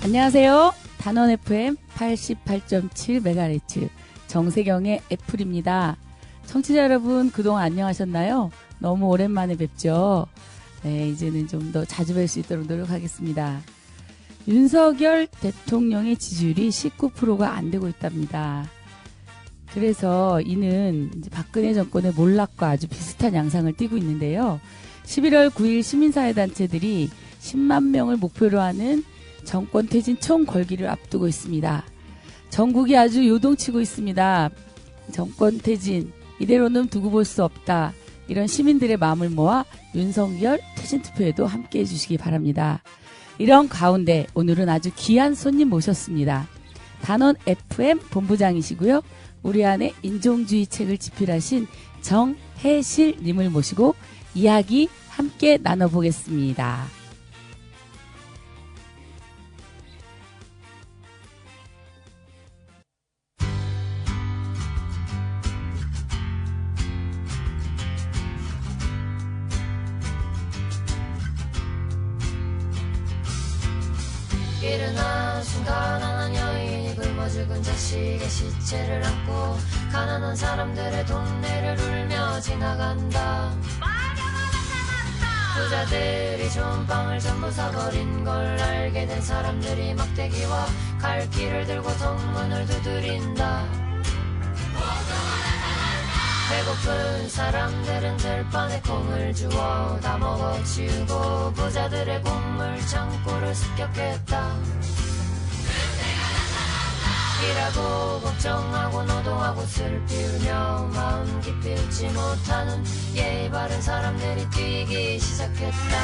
안녕하세요. 단원 FM 88.7MHz 정세경의 애플입니다. 청취자 여러분 그동안 안녕하셨나요? 너무 오랜만에 뵙죠. 네, 이제는 좀 더 자주 뵐 수 있도록 노력하겠습니다. 윤석열 대통령의 지지율이 19%가 안 되고 있답니다. 그래서 이는 이제 박근혜 정권의 몰락과 아주 비슷한 양상을 띠고 있는데요. 11월 9일 시민사회단체들이 10만 명을 목표로 하는 정권 퇴진 총걸기를 앞두고 있습니다. 전국이 아주 요동치고 있습니다. 정권 퇴진, 이대로는 두고 볼 수 없다. 이런 시민들의 마음을 모아 윤석열 퇴진 투표에도 함께해 주시기 바랍니다. 이런 가운데 오늘은 아주 귀한 손님 모셨습니다. 단원 FM 본부장이시고요. 우리 안에 인종주의 책을 집필하신 정혜실님을 모시고 이야기 함께 나눠보겠습니다. 일어나 순간 가난한 여인이 굶어 죽은 자식의 시체를 안고 가난한 사람들의 동네를 울며 지나간다. 부자들이 좋은 빵을 전부 사버린 걸 알게 된 사람들이 막대기와 갈 길을 들고 동문을 두드린다. 배고픈 사람들은 들판에 콩을 주워 다 먹어치우고 부자들의 곡물 창고를 습격했다. 일하고 걱정하고 노동하고 슬피 울며 마음 깊이 웃지 못하는 예의 바른 사람들이 뛰기 시작했다.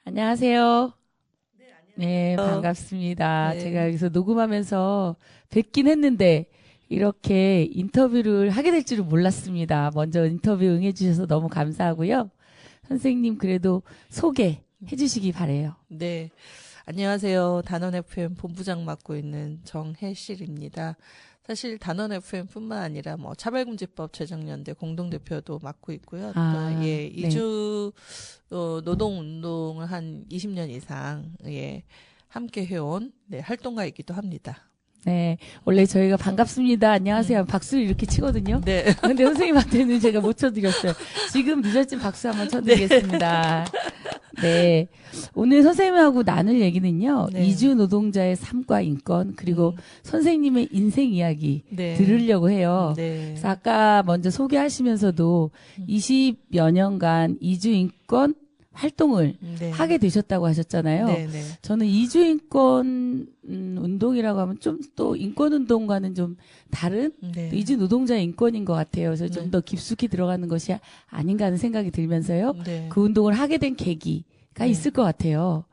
안녕하세요. 네, 반갑습니다. 네. 제가 여기서 녹음하면서 뵙긴 했는데 이렇게 인터뷰를 하게 될 줄은 몰랐습니다. 먼저 인터뷰 응해주셔서 너무 감사하고요. 선생님 그래도 소개해 주시기 바래요. 네. 안녕하세요. 단원 FM 본부장 맡고 있는 정혜실입니다. 사실 단원 FM뿐만 아니라 뭐 차별금지법 제정연대 공동대표도 맡고 있고요. 또 네. 이주 노동운동을 한 20년 이상 함께 해온 활동가이기도 합니다. 네. 원래 저희가 반갑습니다. 안녕하세요. 박수를 이렇게 치거든요. 네. 근데 선생님한테는 제가 못 쳐드렸어요. 지금 늦었지만 박수 한번 쳐드리겠습니다. 네. 오늘 선생님하고 나눌 얘기는요. 네. 이주 노동자의 삶과 인권, 그리고 선생님의 인생 이야기 네. 들으려고 해요. 네. 그래서 아까 먼저 소개하시면서도 20여 년간 이주 인권 활동을 네. 하게 되셨다고 하셨잖아요. 네, 네. 저는 이주 인권 운동이라고 하면 좀 또 인권 운동과는 좀 다른 네. 또 이주 노동자의 인권인 것 같아요. 그래서 좀 네. 더 깊숙이 들어가는 것이 아닌가 하는 생각이 들면서요. 네. 그 운동을 하게 된 계기가 네. 있을 것 같아요.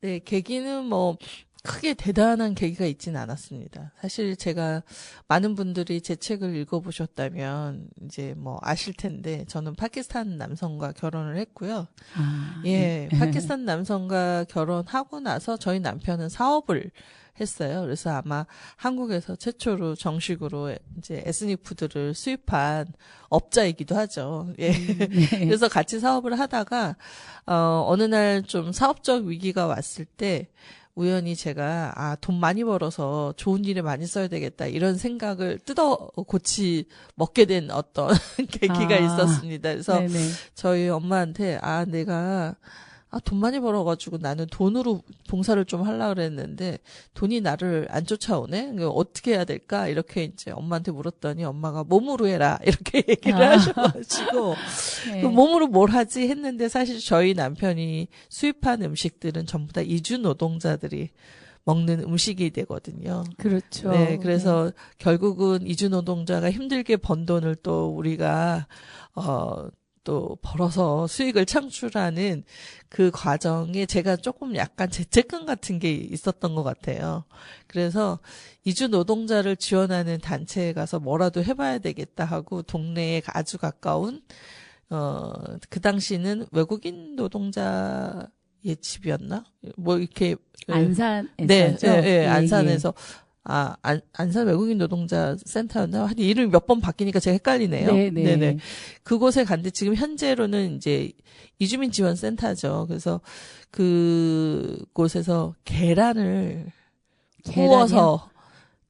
네, 계기는 뭐 크게 대단한 계기가 있지는 않았습니다. 사실 제가 많은 분들이 제 책을 읽어보셨다면 이제 뭐 아실 텐데 저는 파키스탄 남성과 결혼을 했고요. 아, 예, 파키스탄 남성과 결혼하고 나서 저희 남편은 사업을 했어요. 그래서 아마 한국에서 최초로 정식으로 이제 에스닉 푸드를 수입한 업자이기도 하죠. 예. 네. 그래서 같이 사업을 하다가 어느 날 좀 사업적 위기가 왔을 때 우연히 제가 돈 많이 벌어서 좋은 일에 많이 써야 되겠다 이런 생각을 뜯어 고치 먹게 된 어떤 계기가 있었습니다. 그래서 네네. 저희 엄마한테 내가 돈 많이 벌어가지고 나는 돈으로 봉사를 좀 하려고 그랬는데 돈이 나를 안 쫓아오네? 어떻게 해야 될까? 이렇게 이제 엄마한테 물었더니 엄마가 몸으로 해라. 이렇게 얘기를 하셔가지고 네. 그 몸으로 뭘 하지 했는데 사실 저희 남편이 수입한 음식들은 전부 다 이주 노동자들이 먹는 음식이 되거든요. 그렇죠. 네, 그래서 결국은 이주 노동자가 힘들게 번 돈을 또 우리가 또 벌어서 수익을 창출하는 그 과정에 제가 조금 약간 죄책감 같은 게 있었던 것 같아요. 그래서 이주 노동자를 지원하는 단체에 가서 뭐라도 해봐야 되겠다 하고 동네에 아주 가까운 그 당시는 외국인 노동자의 집이었나? 뭐 이렇게 안산에서 네, 예, 안산에서 안산 외국인 노동자 센터였나? 하여튼 이름이 몇 번 바뀌니까 제가 헷갈리네요. 네네. 그곳에 갔는데 지금 현재로는 이제 이주민 지원 센터죠. 그래서 그곳에서 계란을 구워서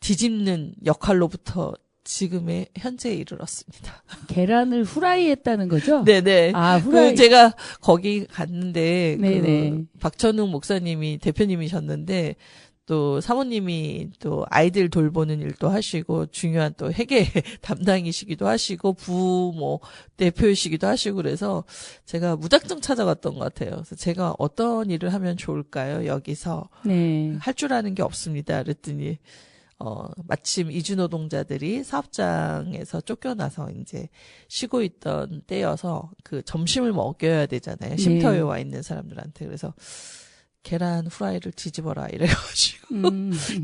뒤집는 역할로부터 지금의 현재에 이르렀습니다. 계란을 후라이했다는 거죠? 네네. 후라이. 제가 거기 갔는데 네네. 박천웅 목사님이 대표님이셨는데 또 사모님이 또 아이들 돌보는 일도 하시고 중요한 또 회계 담당이시기도 하시고 부모 대표이시기도 하시고 그래서 제가 무작정 찾아갔던 것 같아요. 그래서 제가 어떤 일을 하면 좋을까요? 여기서 네. 할 줄 아는 게 없습니다. 그랬더니 마침 이주 노동자들이 사업장에서 쫓겨나서 이제 쉬고 있던 때여서 그 점심을 먹여야 되잖아요. 쉼터에 와 있는 사람들한테. 그래서 계란 후라이를 뒤집어라 이래가지고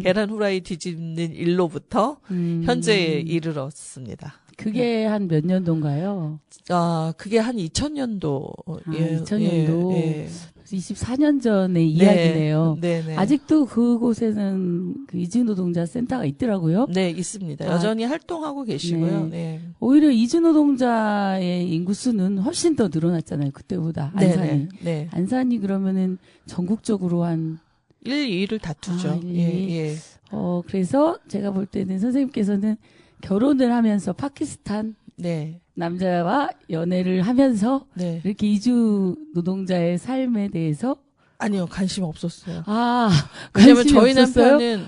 계란 후라이 뒤집는 일로부터 현재에 이르렀습니다. 그게 한 몇 년도인가요? 그게 한 2000년도. 2000년도. 예. 24년 전의 이야기네요. 네네. 아직도 그곳에는 그 이주 노동자 센터가 있더라고요. 네, 있습니다. 여전히 활동하고 계시고요. 네. 오히려 이주 노동자의 인구수는 훨씬 더 늘어났잖아요. 그때보다 안산이. 네. 안산이 그러면은 전국적으로 한 1, 2위를 다투죠. 1, 2위. 예. 그래서 제가 볼 때는 선생님께서는 결혼을 하면서 파키스탄 네. 남자와 연애를 하면서 네. 이렇게 이주 노동자의 삶에 대해서 아니요, 관심 없었어요. 관심이 왜냐면 저희 없었어요? 남편은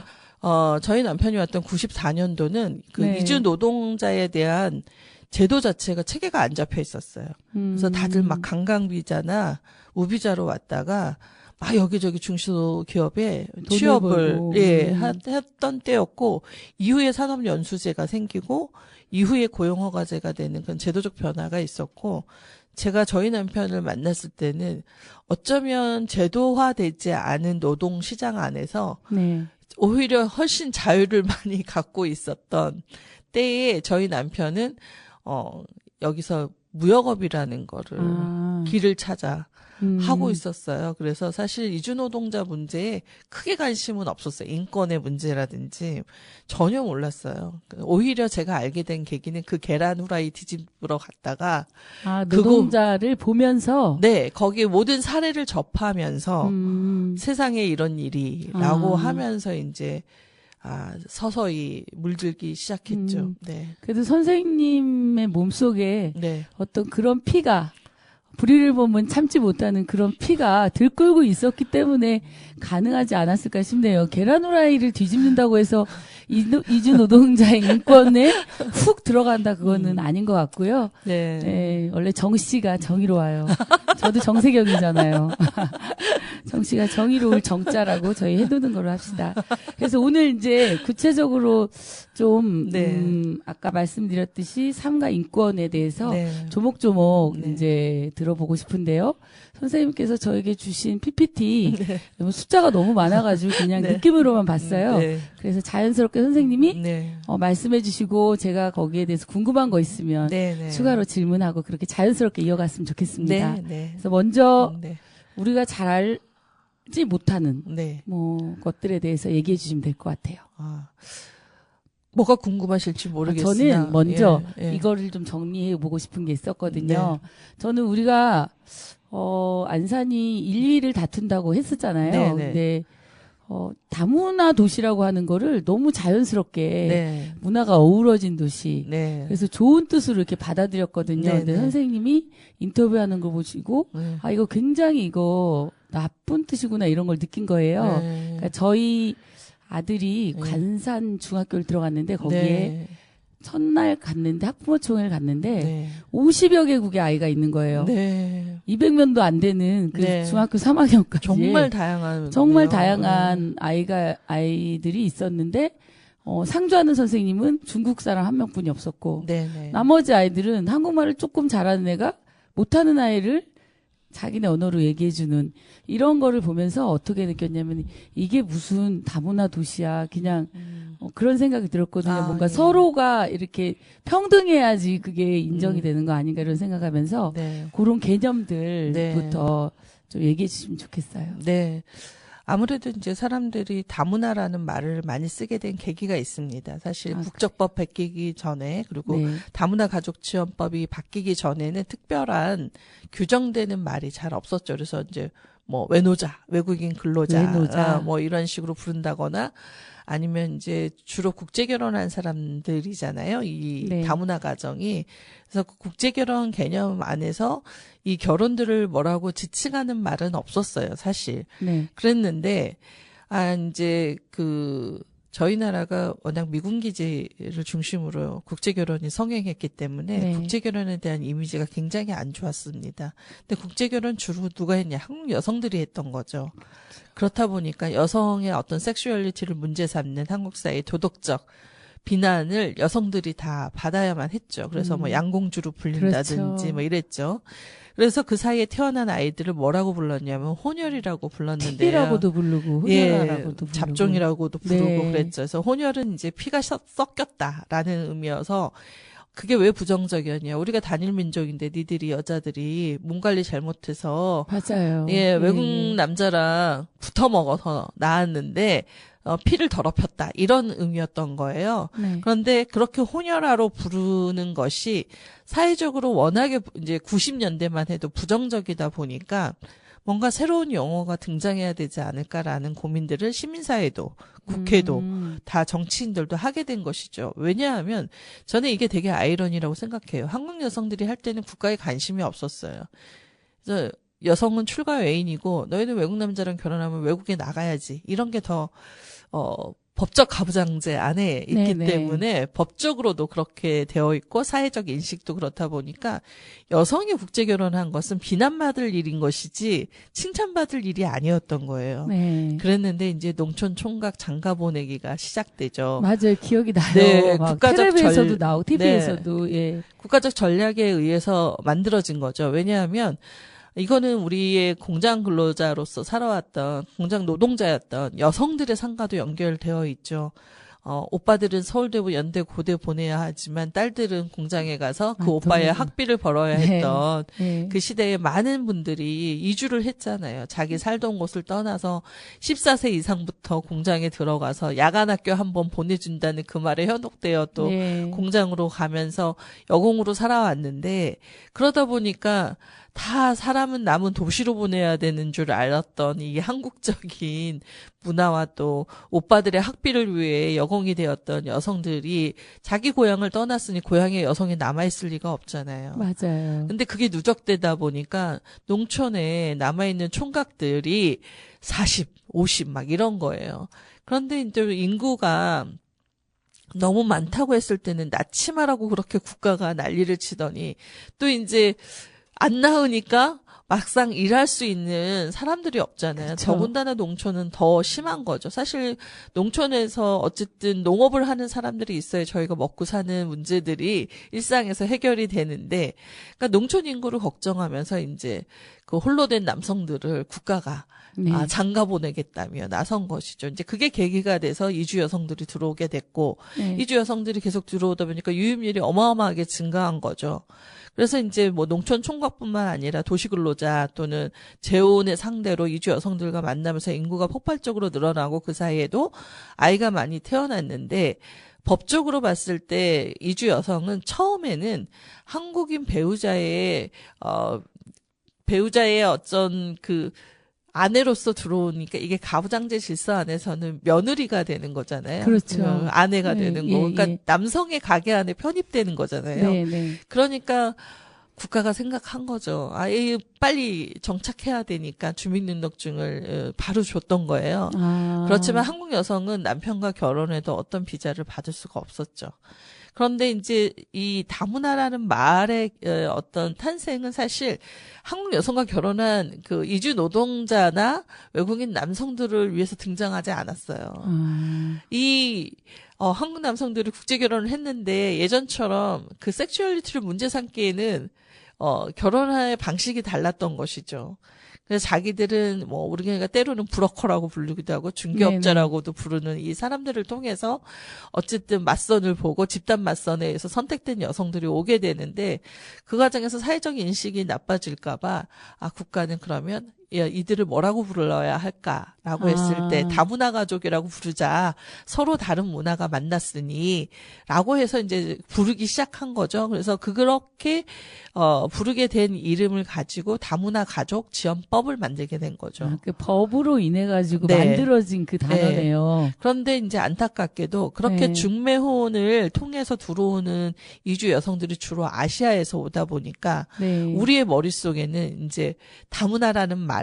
저희 남편이 왔던 94년도는 그 네. 이주 노동자에 대한 제도 자체가 체계가 안 잡혀 있었어요. 그래서 다들 막 관광 비자나 우비자로 왔다가 막 여기저기 중소기업에 취업을 했던 때였고 이후에 산업연수제가 생기고 이후에 고용허가제가 되는 그런 제도적 변화가 있었고 제가 저희 남편을 만났을 때는 어쩌면 제도화되지 않은 노동시장 안에서 네. 오히려 훨씬 자유를 많이 갖고 있었던 때에 저희 남편은 여기서 무역업이라는 거를 길을 찾아 하고 있었어요. 그래서 사실 이주 노동자 문제에 크게 관심은 없었어요. 인권의 문제라든지 전혀 몰랐어요. 오히려 제가 알게 된 계기는 그 계란 후라이 뒤집으러 갔다가 노동자를 보면서 네, 거기 모든 사례를 접하면서 세상에 이런 일이라고 하면서 이제 서서히 물들기 시작했죠. 네. 그래도 선생님의 몸속에 네. 어떤 그런 피가 불의를 보면 참지 못하는 그런 피가 들끓고 있었기 때문에 가능하지 않았을까 싶네요. 계란 후라이를 뒤집는다고 해서 이주 노동자의 인권에 훅 들어간다 그거는 아닌 것 같고요. 네. 네, 원래 정 씨가 정의로워요. 저도 정세경이잖아요. 정 씨가 정의로울 정자라고 저희 해두는 걸로 합시다. 그래서 오늘 이제 구체적으로 좀 아까 말씀드렸듯이 삶과 인권에 대해서 조목조목 이제 들어보고 싶은데요. 선생님께서 저에게 주신 PPT 숫자가 너무 많아가지고 그냥 느낌으로만 봤어요. 그래서 자연스럽게 선생님이 말씀해 주시고 제가 거기에 대해서 궁금한 거 있으면 추가로 질문하고 그렇게 자연스럽게 이어갔으면 좋겠습니다. 그래서 먼저 우리가 잘 알지 못하는 뭐 것들에 대해서 얘기해 주시면 될 것 같아요. 뭐가 궁금하실지 모르겠으나 저는 먼저 이거를 좀 정리해 보고 싶은 게 있었거든요. 저는 우리가 안산이 1위를 다툰다고 했었잖아요. 근데 다문화 도시라고 하는 거를 너무 자연스럽게 문화가 어우러진 도시. 그래서 좋은 뜻으로 이렇게 받아들였거든요. 근데 선생님이 인터뷰하는 걸 보시고 이거 굉장히 이거 나쁜 뜻이구나 이런 걸 느낀 거예요. 그러니까 저희 아들이 관산 중학교를 들어갔는데 거기에 첫날 갔는데 학부모총회를 갔는데 50여 개국의 아이가 있는 거예요. 200명도 안 되는 그 중학교 3학년까지 정말 다양한 아이들이 있었는데 상주하는 선생님은 중국 사람 한 명뿐이 없었고 나머지 아이들은 한국말을 조금 잘하는 애가 못하는 아이를 자기네 언어로 얘기해주는 이런 거를 보면서 어떻게 느꼈냐면 이게 무슨 다문화 도시야 그냥 그런 생각이 들었거든요. 뭔가 서로가 이렇게 평등해야지 그게 인정이 되는 거 아닌가 이런 생각하면서 그런 개념들부터 좀 얘기해 주시면 좋겠어요. 네. 아무래도 이제 사람들이 다문화라는 말을 많이 쓰게 된 계기가 있습니다. 사실 국적법 바뀌기 전에 그리고 다문화 가족지원법이 바뀌기 전에는 특별한 규정되는 말이 잘 없었죠. 그래서 이제 뭐 외노자, 외국인 근로자, 뭐 이런 식으로 부른다거나 아니면 이제 주로 국제 결혼한 사람들이잖아요. 이 다문화 가정이. 그래서 그 국제 결혼 개념 안에서 이 결혼들을 뭐라고 지칭하는 말은 없었어요, 사실. 그랬는데 이제 저희 나라가 워낙 미군 기지를 중심으로 국제 결혼이 성행했기 때문에 국제 결혼에 대한 이미지가 굉장히 안 좋았습니다. 근데 국제 결혼 주로 누가 했냐? 한국 여성들이 했던 거죠. 그렇다 보니까 여성의 어떤 섹슈얼리티를 문제 삼는 한국 사회의 도덕적 비난을 여성들이 다 받아야만 했죠. 그래서 뭐 양공주로 불린다든지 뭐 이랬죠. 그래서 그 사이에 태어난 아이들을 뭐라고 불렀냐면 혼혈이라고 불렀는데요. TV라고도 부르고 혼혈아라고도 부르고 잡종이라고도 부르고 그랬죠. 그래서 혼혈은 이제 피가 섞였다라는 의미여서 그게 왜 부정적이었냐. 우리가 단일 민족인데 니들이 여자들이 몸 관리 잘못해서 맞아요. 외국 남자랑 붙어 먹어서 낳았는데 피를 더럽혔다 이런 의미였던 거예요. 그런데 그렇게 혼혈아로 부르는 것이 사회적으로 워낙에 이제 90년대만 해도 부정적이다 보니까 뭔가 새로운 용어가 등장해야 되지 않을까라는 고민들을 시민사회도 국회도 다 정치인들도 하게 된 것이죠. 왜냐하면 저는 이게 되게 아이러니라고 생각해요. 한국 여성들이 할 때는 국가에 관심이 없었어요. 그래서 여성은 출가 외인이고 너희는 외국 남자랑 결혼하면 외국에 나가야지. 이런 게 더 법적 가부장제 안에 있기 때문에 법적으로도 그렇게 되어 있고 사회적 인식도 그렇다 보니까 여성이 국제 결혼한 것은 비난받을 일인 것이지 칭찬받을 일이 아니었던 거예요. 그랬는데 이제 농촌 총각 장가 보내기가 시작되죠. 맞아요. 기억이 나요. 국가적 텔레비에서도 나오고 TV에서도 국가적 전략에 의해서 만들어진 거죠. 왜냐하면 이거는 우리의 공장 근로자로서 살아왔던 공장 노동자였던 여성들의 상가도 연결되어 있죠. 오빠들은 서울대, 연대, 고대 보내야 하지만 딸들은 공장에 가서 그 오빠의 학비를 벌어야 했던 그 시대에 많은 분들이 이주를 했잖아요. 자기 살던 곳을 떠나서 14세 이상부터 공장에 들어가서 야간 학교 한번 보내준다는 그 말에 현혹되어 또 공장으로 가면서 여공으로 살아왔는데 그러다 보니까 다 사람은 남은 도시로 보내야 되는 줄 알았던 이 한국적인 문화와 또 오빠들의 학비를 위해 여공이 되었던 여성들이 자기 고향을 떠났으니 고향에 여성이 남아있을 리가 없잖아요. 맞아요. 근데 그게 누적되다 보니까 농촌에 남아있는 총각들이 40, 50 막 이런 거예요. 그런데 이제 인구가 너무 많다고 했을 때는 낳지마라고 그렇게 국가가 난리를 치더니 또 이제 안 낳으니까 막상 일할 수 있는 사람들이 없잖아요. 그렇죠. 더군다나 농촌은 더 심한 거죠. 사실 농촌에서 어쨌든 농업을 하는 사람들이 있어야 저희가 먹고 사는 문제들이 일상에서 해결이 되는데, 그러니까 농촌 인구를 걱정하면서 이제 그 홀로 된 남성들을 국가가 네. 장가 보내겠다며 나선 것이죠. 이제 그게 계기가 돼서 이주 여성들이 들어오게 됐고, 네. 이주 여성들이 계속 들어오다 보니까 유입률이 어마어마하게 증가한 거죠. 그래서 이제 뭐 농촌 총각뿐만 아니라 도시 근로자 또는 재혼의 상대로 이주 여성들과 만나면서 인구가 폭발적으로 늘어나고 그 사이에도 아이가 많이 태어났는데, 법적으로 봤을 때 이주 여성은 처음에는 한국인 배우자의 어떤 그 아내로서 들어오니까 이게 가부장제 질서 안에서는 며느리가 되는 거잖아요. 그렇죠. 아내가 네, 되는 거. 예, 그러니까 예. 남성의 가게 안에 편입되는 거잖아요. 네, 네. 그러니까 국가가 생각한 거죠. 아예 빨리 정착해야 되니까 주민등록증을 바로 줬던 거예요. 그렇지만 한국 여성은 남편과 결혼해도 어떤 비자를 받을 수가 없었죠. 그런데 이제 이 다문화라는 말의 어떤 탄생은 사실 한국 여성과 결혼한 그 이주 노동자나 외국인 남성들을 위해서 등장하지 않았어요. 한국 남성들이 국제 결혼을 했는데 예전처럼 그 섹슈얼리티를 문제 삼기에는 결혼의 방식이 달랐던 것이죠. 그래서 자기들은 뭐 우리가 때로는 브로커라고 부르기도 하고 중개업자라고도 부르는 이 사람들을 통해서 어쨌든 맞선을 보고 집단 맞선에 의해서 선택된 여성들이 오게 되는데, 그 과정에서 사회적 인식이 나빠질까봐 국가는 그러면 이들을 뭐라고 불러야 할까라고 했을 때 다문화 가족이라고 부르자. 서로 다른 문화가 만났으니 라고 해서 이제 부르기 시작한 거죠. 그래서 그렇게 부르게 된 이름을 가지고 다문화 가족 지원법을 만들게 된 거죠. 그 법으로 인해 가지고 네. 만들어진 그 단어네요. 네. 그런데 이제 안타깝게도 그렇게 네. 중매혼을 통해서 들어오는 이주 여성들이 주로 아시아에서 오다 보니까 네. 우리의 머릿속에는 이제 다문화라는 말은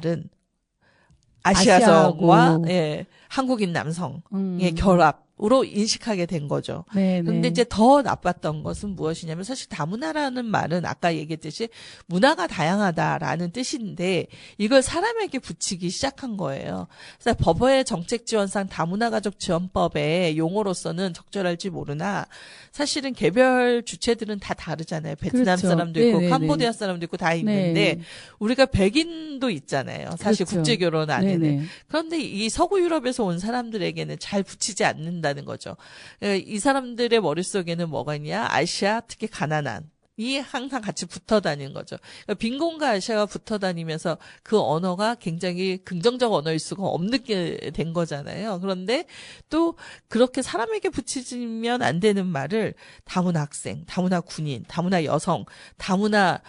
아시아성과 한국인 남성의 결합으로 인식하게 된 거죠. 네, 그런데 네. 이제 더 나빴던 것은 무엇이냐면, 사실 다문화라는 말은 아까 얘기했듯이 문화가 다양하다라는 뜻인데 이걸 사람에게 붙이기 시작한 거예요. 그래서 법의 정책지원상 다문화가족지원법의 용어로서는 적절할지 모르나 사실은 개별 주체들은 다 다르잖아요. 베트남 그렇죠. 사람도 있고 네네네. 캄보디아 사람도 있고 다 있는데 네. 우리가 백인도 있잖아요. 사실 그렇죠. 국제결혼 안에는. 네네. 그런데 이 서구 유럽에서 온 사람들에게는 잘 붙이지 않는다는 거죠. 이 사람들의 머릿속에는 뭐가 있냐? 아시아, 특히 가나안. 이 항상 같이 붙어 다니는 거죠. 그러니까 빈곤과 아시아가 붙어 다니면서 그 언어가 굉장히 긍정적 언어일 수가 없는 게 된 거잖아요. 그런데 또 그렇게 사람에게 붙이면 안 되는 말을 다문화 학생, 다문화 군인, 다문화 여성, 다문화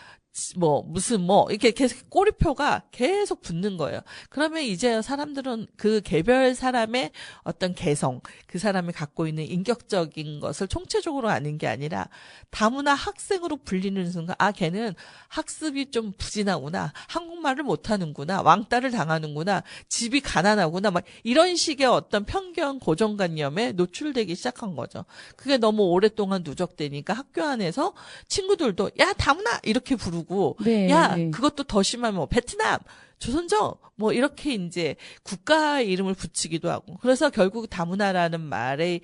이렇게 계속 꼬리표가 계속 붙는 거예요. 그러면 이제 사람들은 그 개별 사람의 어떤 개성, 그 사람이 갖고 있는 인격적인 것을 총체적으로 아는 게 아니라 다문화 학생으로 불리는 순간, 걔는 학습이 좀 부진하구나, 한국말을 못하는구나, 왕따를 당하는구나, 집이 가난하구나, 막 이런 식의 어떤 편견, 고정관념에 노출되기 시작한 거죠. 그게 너무 오랫동안 누적되니까 학교 안에서 친구들도 야 다문화 이렇게 부르고, 네, 야 네. 그것도 더 심하면 베트남, 조선족 이렇게 이제 국가 이름을 붙이기도 하고, 그래서 결국 다문화라는 말의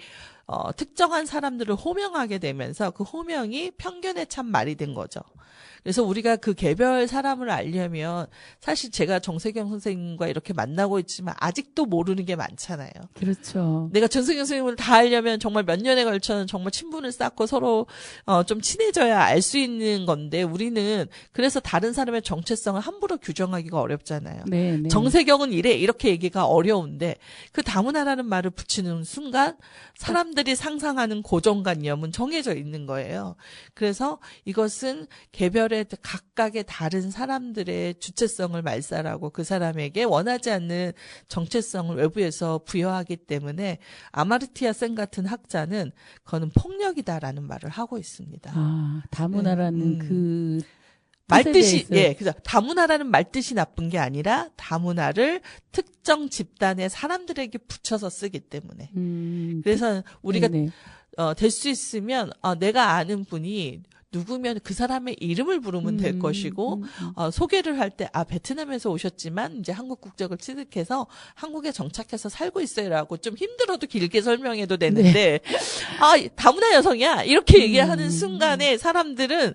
특정한 사람들을 호명하게 되면서 그 호명이 편견에 찬 말이 된 거죠. 그래서 우리가 그 개별 사람을 알려면 사실 제가 정세경 선생님과 이렇게 만나고 있지만 아직도 모르는 게 많잖아요. 그렇죠. 내가 정세경 선생님을 다 알려면 정말 몇 년에 걸쳐는 정말 친분을 쌓고 서로 좀 친해져야 알 수 있는 건데, 우리는 그래서 다른 사람의 정체성을 함부로 규정하기가 어렵잖아요. 네, 네. 정세경은 이래 이렇게 얘기가 어려운데 그 다문화라는 말을 붙이는 순간 사람들이 상상하는 고정관념은 정해져 있는 거예요. 그래서 이것은 개별의 사람들의 각각의 다른 사람들의 주체성을 말살하고 그 사람에게 원하지 않는 정체성을 외부에서 부여하기 때문에 아마르티아 센 같은 학자는 그거는 폭력이다라는 말을 하고 있습니다. 아, 다문화라는 그 말뜻이, 그래서 다문화라는 말뜻이 나쁜 게 아니라 다문화를 특정 집단의 사람들에게 붙여서 쓰기 때문에. 그래서 우리가, 될 수 있으면, 내가 아는 분이 누구면 그 사람의 이름을 부르면 될 것이고, 소개를 할 때, 베트남에서 오셨지만, 이제 한국 국적을 취득해서 한국에 정착해서 살고 있어요라고 좀 힘들어도 길게 설명해도 되는데, 다문화 여성이야! 이렇게 얘기하는 순간에 사람들은,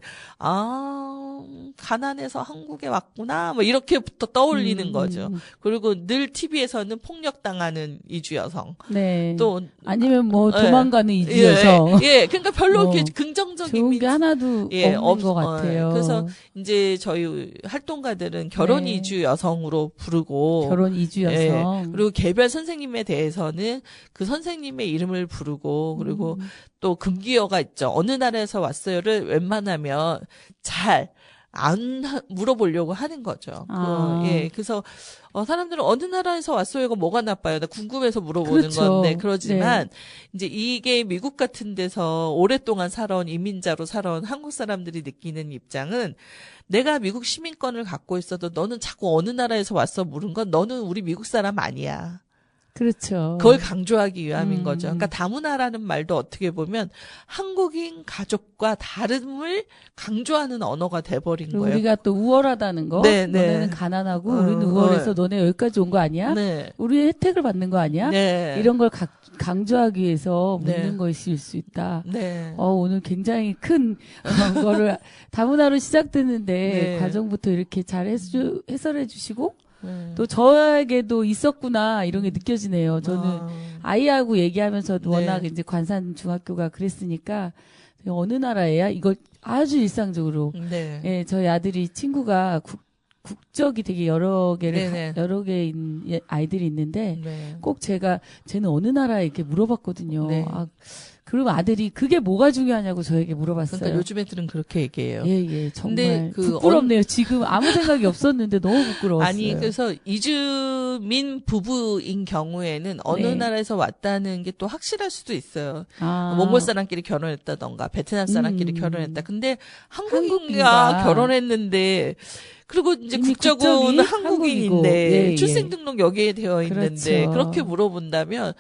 가난해서 한국에 왔구나, 뭐, 이렇게부터 떠올리는 거죠. 그리고 늘 TV에서는 폭력당하는 이주 여성. 네. 또, 아니면 뭐, 도망가는 이주 여성. 그러니까 별로 이렇게 긍정적인. 좋은 게 하나도 없는 것 같아요. 그래서 이제 저희 활동가들은 결혼 이주 여성으로 부르고. 결혼 이주 여성. 그리고 개별 선생님에 대해서는 그 선생님의 이름을 부르고, 그리고 또 금기어가 있죠. 어느 나라에서 왔어요를 웬만하면 잘 안 물어보려고 하는 거죠. 그래서 사람들은 어느 나라에서 왔어요가 뭐가 나빠요? 나 궁금해서 물어보는 건데 그러지만 이제 이게 미국 같은 데서 오랫동안 살아온 이민자로 살아온 한국 사람들이 느끼는 입장은 내가 미국 시민권을 갖고 있어도 너는 자꾸 어느 나라에서 왔어 물은 건 너는 우리 미국 사람 아니야. 그렇죠. 그걸 강조하기 위함인 거죠. 그러니까 다문화라는 말도 어떻게 보면 한국인 가족과 다름을 강조하는 언어가 돼버린 거예요. 우리가 또 우월하다는 거. 너네는 가난하고 우리는 우월해서 너네 여기까지 온 거 아니야? 우리의 혜택을 받는 거 아니야? 이런 걸 강조하기 위해서 묻는 것일 수 있다. 오늘 굉장히 큰 거를 다문화로 시작됐는데 과정부터 이렇게 잘 해설해 주시고 또 저에게도 있었구나 이런 게 느껴지네요. 저는 아이하고 얘기하면서도 워낙 이제 관산 중학교가 그랬으니까 어느 나라에야 이걸 아주 일상적으로 저희 아들이 친구가 국적이 되게 여러 개인 아이들이 있는데 꼭 쟤는 어느 나라에 이렇게 물어봤거든요. 그리고 아들이 그게 뭐가 중요하냐고 저에게 물어봤어요. 그러니까 요즘 애들은 그렇게 얘기해요. 정말 부끄럽네요. 지금 아무 생각이 없었는데 너무 부끄러웠어요. 아니 그래서 이주민 부부인 경우에는 어느 나라에서 왔다는 게 또 확실할 수도 있어요. 몽골 사람끼리 결혼했다던가 베트남 사람끼리 결혼했다. 근데 한국인과 결혼했는데 그리고 이제 국적은 한국인인데 출생등록 여기에 되어 있는데 그렇게 물어본다면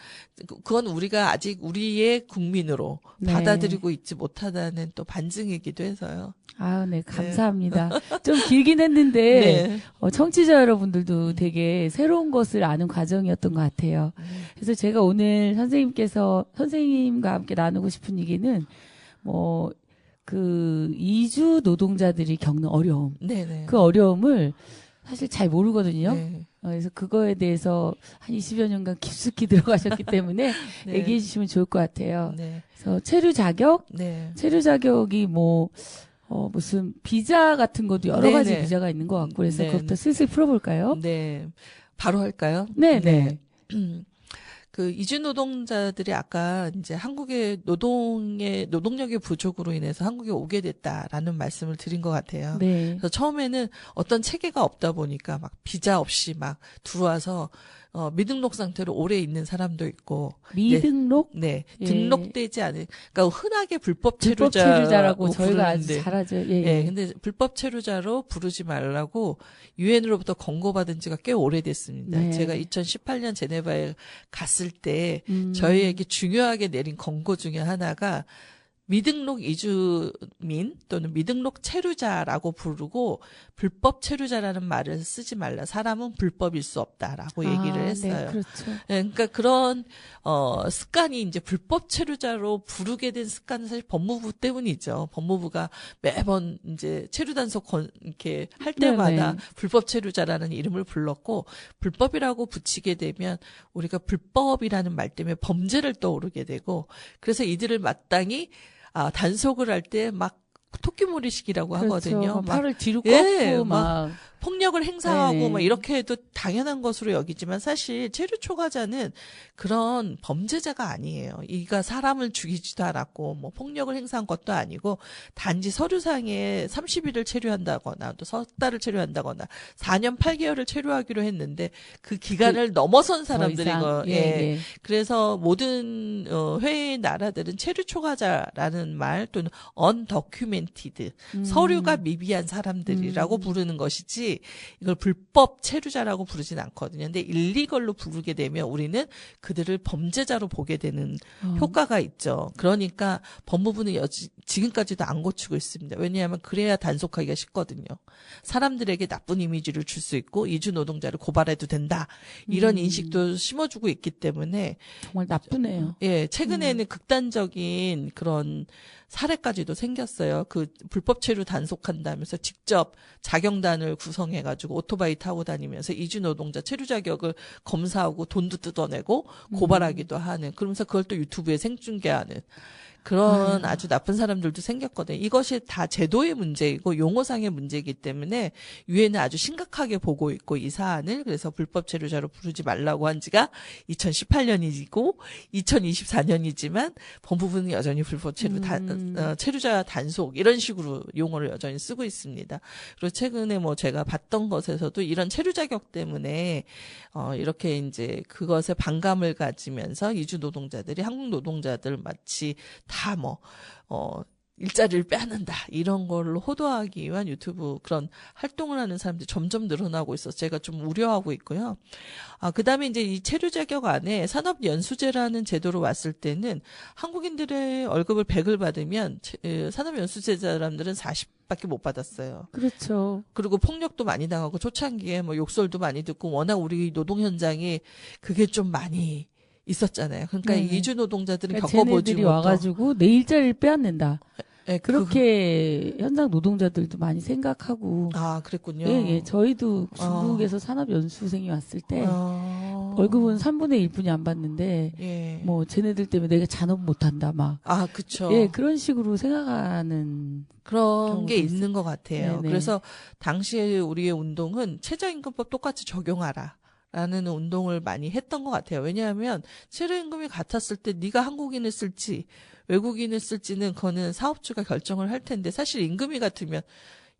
그건 우리가 아직 우리의 국민으로 받아들이고 있지 못하다는 또 반증이기도 해서요. 감사합니다. 좀 길긴 했는데 청취자 여러분들도 되게 새로운 것을 아는 과정이었던 것 같아요. 그래서 제가 오늘 선생님과 함께 나누고 싶은 얘기는 그 이주 노동자들이 겪는 어려움, 그 어려움을 사실 잘 모르거든요. 그래서 그거에 대해서 한 20여 년간 깊숙이 들어가셨기 때문에 얘기해 주시면 좋을 것 같아요. 그래서 체류 자격이 무슨 비자 같은 것도 여러 가지 비자가 있는 것 같고 그래서 그것부터 슬슬 풀어볼까요? 바로 할까요? 네. 그 이주 노동자들이 아까 이제 한국의 노동력의 부족으로 인해서 한국에 오게 됐다라는 말씀을 드린 것 같아요. 그래서 처음에는 어떤 체계가 없다 보니까 막 비자 없이 막 들어와서 미등록 상태로 오래 있는 사람도 있고. 미등록? 등록되지 않은, 그러니까 흔하게 불법 체류자라고 저희가 아주 잘하죠. 근데 불법 체류자로 부르지 말라고 유엔으로부터 권고받은 지가 꽤 오래됐습니다. 제가 2018년 제네바에 갔을 때 저희에게 중요하게 내린 권고 중에 하나가 미등록 이주민 또는 미등록 체류자라고 부르고 불법 체류자라는 말을 쓰지 말라. 사람은 불법일 수 없다라고 얘기를 했어요. 그러니까 그런 습관이 이제 불법 체류자로 부르게 된 습관은 사실 법무부 때문이죠. 법무부가 매번 이제 체류단속 이렇게 할 때마다 불법 체류자라는 이름을 불렀고 불법이라고 붙이게 되면 우리가 불법이라는 말 때문에 범죄를 떠오르게 되고 그래서 이들을 마땅히 단속을 할 때 막 토끼몰이식이라고 하거든요. 팔을 뒤로 꺾고 폭력을 행사하고 네네. 막 이렇게 해도 당연한 것으로 여기지만 사실 체류 초과자는 그런 범죄자가 아니에요. 이가 사람을 죽이지도 않았고 뭐 폭력을 행사한 것도 아니고 단지 서류상에 30일을 체류한다거나 또 석 달을 체류한다거나 4년 8개월을 체류하기로 했는데 그 기간을 넘어선 사람들인 거. 예. 그래서 모든 해외 나라들은 체류 초과자라는 말 또는 undocumented 서류가 미비한 사람들이라고 부르는 것이지 이걸 불법 체류자라고 부르진 않거든요. 근데 일리걸로 부르게 되면 우리는 그들을 범죄자로 보게 되는 효과가 있죠. 그러니까 법무부는 지금까지도 안 고치고 있습니다. 왜냐하면 그래야 단속하기가 쉽거든요. 사람들에게 나쁜 이미지를 줄 수 있고 이주 노동자를 고발해도 된다. 이런 인식도 심어주고 있기 때문에 정말 나쁘네요. 예, 최근에는 극단적인 그런 사례까지도 생겼어요. 그 불법 체류 단속한다면서 직접 자경단을 구성해가지고 오토바이 타고 다니면서 이주 노동자 체류 자격을 검사하고 돈도 뜯어내고 고발하기도 하는. 그러면서 그걸 또 유튜브에 생중계하는. 그런 아주 나쁜 사람들도 생겼거든요. 이것이 다 제도의 문제이고 용어상의 문제이기 때문에 유엔은 아주 심각하게 보고 있고 이 사안을 그래서 불법 체류자로 부르지 말라고 한 지가 2018년이고 2024년이지만 법무부는 여전히 불법 체류자 단속 이런 식으로 용어를 여전히 쓰고 있습니다. 그리고 최근에 뭐 제가 봤던 것에서도 이런 체류 자격 때문에 이렇게 이제 그것에 반감을 가지면서 이주 노동자들이 한국 노동자들 마치 다 일자리를 빼앗는다. 이런 걸로 호도하기 위한 유튜브 그런 활동을 하는 사람들이 점점 늘어나고 있어서 제가 좀 우려하고 있고요. 그 다음에 이제 이 체류 자격 안에 산업연수제라는 제도로 왔을 때는 한국인들의 월급을 100을 받으면 산업연수제 사람들은 40밖에 못 받았어요. 그렇죠. 그리고 폭력도 많이 당하고 초창기에 뭐 욕설도 많이 듣고 워낙 우리 노동 현장이 그게 좀 많이 있었잖아요. 그러니까 이주 노동자들은 그러니까 겪어보지 쟤네들이 못한 와가지고 내 일자리를 빼앗는다. 네, 그렇게 현장 노동자들도 많이 생각하고. 그랬군요. 예. 저희도 중국에서 산업연수생이 왔을 때 월급은 3분의 1분이 안 받는데 뭐 쟤네들 때문에 내가 잔업 못한다 막. 그쵸. 예, 그런 식으로 생각하는 그런 게 있는 것 같아요. 네네. 그래서 당시에 우리의 운동은 최저임금법 똑같이 적용하라. 라는 운동을 많이 했던 것 같아요. 왜냐하면 최저임금이 같았을 때 네가 한국인을 쓸지 외국인을 쓸지는 그거는 사업주가 결정을 할 텐데 사실 임금이 같으면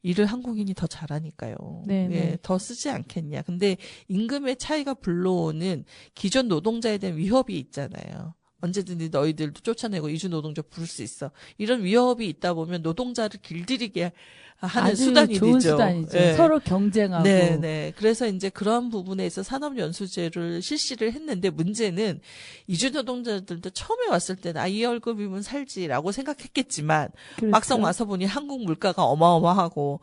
일을 한국인이 더 잘하니까요. 예, 더 쓰지 않겠냐. 근데 임금의 차이가 불러오는 기존 노동자에 대한 위협이 있잖아요. 언제든지 너희들도 쫓아내고 이주 노동자 부를 수 있어. 이런 위협이 있다 보면 노동자를 길들이게 하는 수단이 좋은 되죠. 수단이죠. 네. 서로 경쟁하고. 네. 그래서 이제 그런 부분에서 산업연수제를 실시를 했는데 문제는 이주 노동자들도 처음에 왔을 때는 이 월급이면 살지라고 생각했겠지만 그렇죠. 막상 와서 보니 한국 물가가 어마어마하고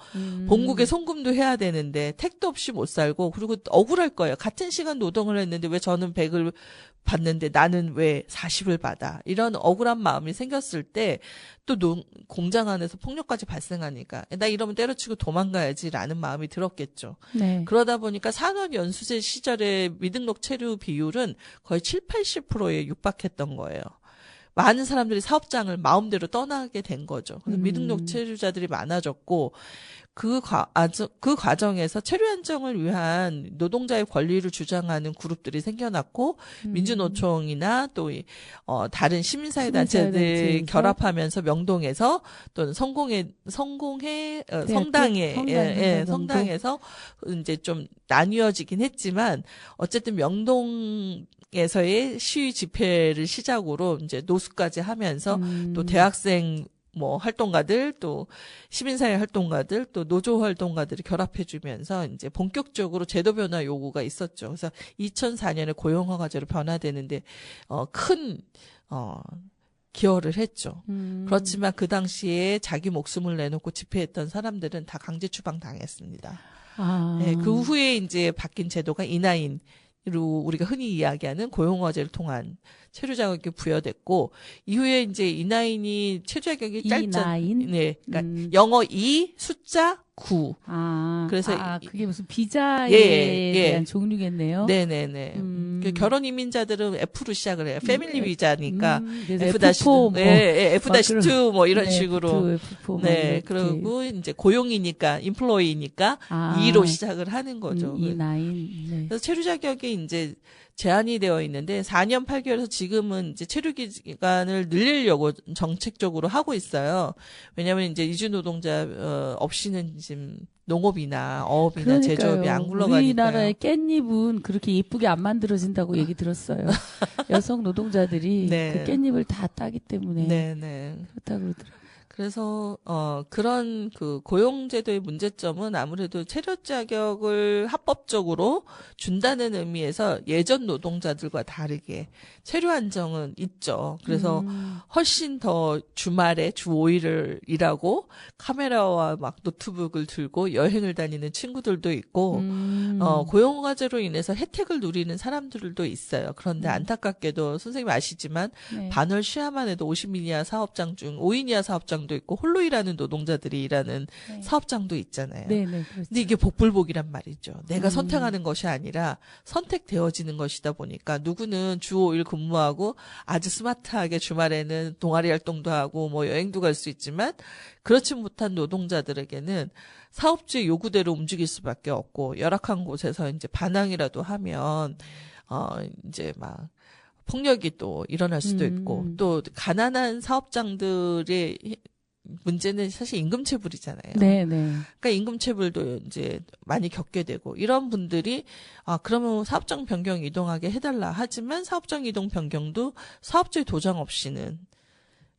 본국에 송금도 해야 되는데 택도 없이 못 살고 그리고 억울할 거예요. 같은 시간 노동을 했는데 왜 저는 100을 받는데 나는 왜 40을 받아? 이런 억울한 마음이 생겼을 때 또 공장 안에서 폭력까지 발생하니까 나 이러면 때려치고 도망가야지라는 마음이 들었겠죠. 네. 그러다 보니까 산업연수제 시절에 미등록 체류 비율은 거의 70-80%에 육박했던 거예요. 많은 사람들이 사업장을 마음대로 떠나게 된 거죠. 그래서 미등록 체류자들이 많아졌고 그 과정에서 체류 안정을 위한 노동자의 권리를 주장하는 그룹들이 생겨났고 민주노총이나 또 다른 시민사회단체들 결합하면서 명동에서 또는 성당에서 이제 좀 나뉘어지긴 했지만 어쨌든 명동에서의 시위 집회를 시작으로 이제 노숙까지 하면서 또 대학생 활동가들, 또 시민사회 활동가들, 또 노조 활동가들이 결합해주면서 이제 본격적으로 제도 변화 요구가 있었죠. 그래서 2004년에 고용허가제로 변화되는데, 기여를 했죠. 그렇지만 그 당시에 자기 목숨을 내놓고 집회했던 사람들은 다 강제 추방 당했습니다. 네, 그 후에 이제 바뀐 제도가 E9. 로 우리가 흔히 이야기하는 고용허가제를 통한 체류 자격이 부여됐고 이후에 이제 E9이 체류 자격이 E9? 네, 그러니까 영어 2 숫자 9. 그래서 그래서 그게 무슨 비자에 대한 종류겠네요. 네네네. 결혼 이민자들은 F로 시작을 해요. 패밀리 비자니까 F-4 뭐, F-2 뭐 이런 네, 식으로. F4 네, 그리고 이제 고용이니까 인플로이니까 2로 시작을 하는 거죠. E9. 네. 그래서 체류 자격이 이제 제한이 되어 있는데 4년 8개월에서 지금은 이제 체류 기간을 늘리려고 정책적으로 하고 있어요. 왜냐하면 이제 이주 노동자 없이는 지금 농업이나 어업이나 그러니까요. 제조업이 안 굴러가니까요. 우리나라의 깻잎은 그렇게 예쁘게 안 만들어진다고 얘기 들었어요. 여성 노동자들이 네. 그 깻잎을 다 따기 때문에 네. 그렇다고 그러더라고요. 그래서 그런 그 고용제도의 문제점은 아무래도 체류 자격을 합법적으로 준다는 의미에서 예전 노동자들과 다르게 체류 안정은 있죠. 그래서 훨씬 더 주말에 주 5일을 일하고 카메라와 막 노트북을 들고 여행을 다니는 친구들도 있고 고용과제로 인해서 혜택을 누리는 사람들도 있어요. 그런데 안타깝게도 선생님 아시지만 네. 반월 시야만 해도 50인 이하 사업장 중 5인 이하 사업장도 있고 홀로 일하는 노동자들이 일하는 네. 사업장도 있잖아요. 네, 그렇죠. 근데 이게 복불복이란 말이죠. 내가 선택하는 것이 아니라 선택되어지는 것이다 보니까 누구는 주 5일 근무하고 아주 스마트하게 주말에는 동아리 활동도 하고 뭐 여행도 갈 수 있지만 그렇지 못한 노동자들에게는 사업주의 요구대로 움직일 수밖에 없고 열악한 곳에서 이제 반항이라도 하면 이제 막 폭력이 또 일어날 수도 있고 또 가난한 사업장들의 문제는 사실 임금체불이잖아요. 네. 그러니까 임금체불도 이제 많이 겪게 되고 이런 분들이 그러면 사업장 변경 이동하게 해달라 하지만 사업장 이동 변경도 사업주의 도장 없이는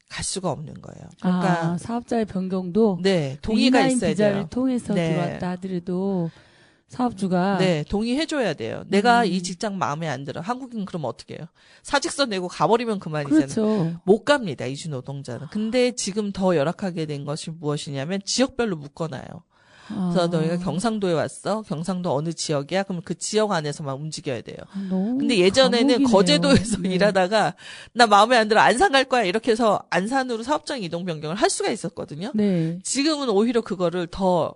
갈 수가 없는 거예요. 그러니까 사업자의 변경도 네 동의가 E9 있어야 비자를 돼요. 통해서 네. 들어왔다 하더라도 사업주가 네, 동의해줘야 돼요. 내가 이 직장 마음에 안 들어. 한국인 그러면 어떻게 해요? 사직서 내고 가버리면 그만이잖아요. 그렇죠. 못 갑니다, 이주 노동자는. 근데 지금 더 열악하게 된 것이 무엇이냐면 지역별로 묶어놔요. 그래서 너희가 경상도에 왔어? 경상도 어느 지역이야? 그럼 그 지역 안에서만 움직여야 돼요. 너무 근데 예전에는 감옥이네요. 거제도에서 네. 일하다가 나 마음에 안 들어 안산 갈 거야 이렇게 해서 안산으로 사업장 이동 변경을 할 수가 있었거든요. 네. 지금은 오히려 그거를 더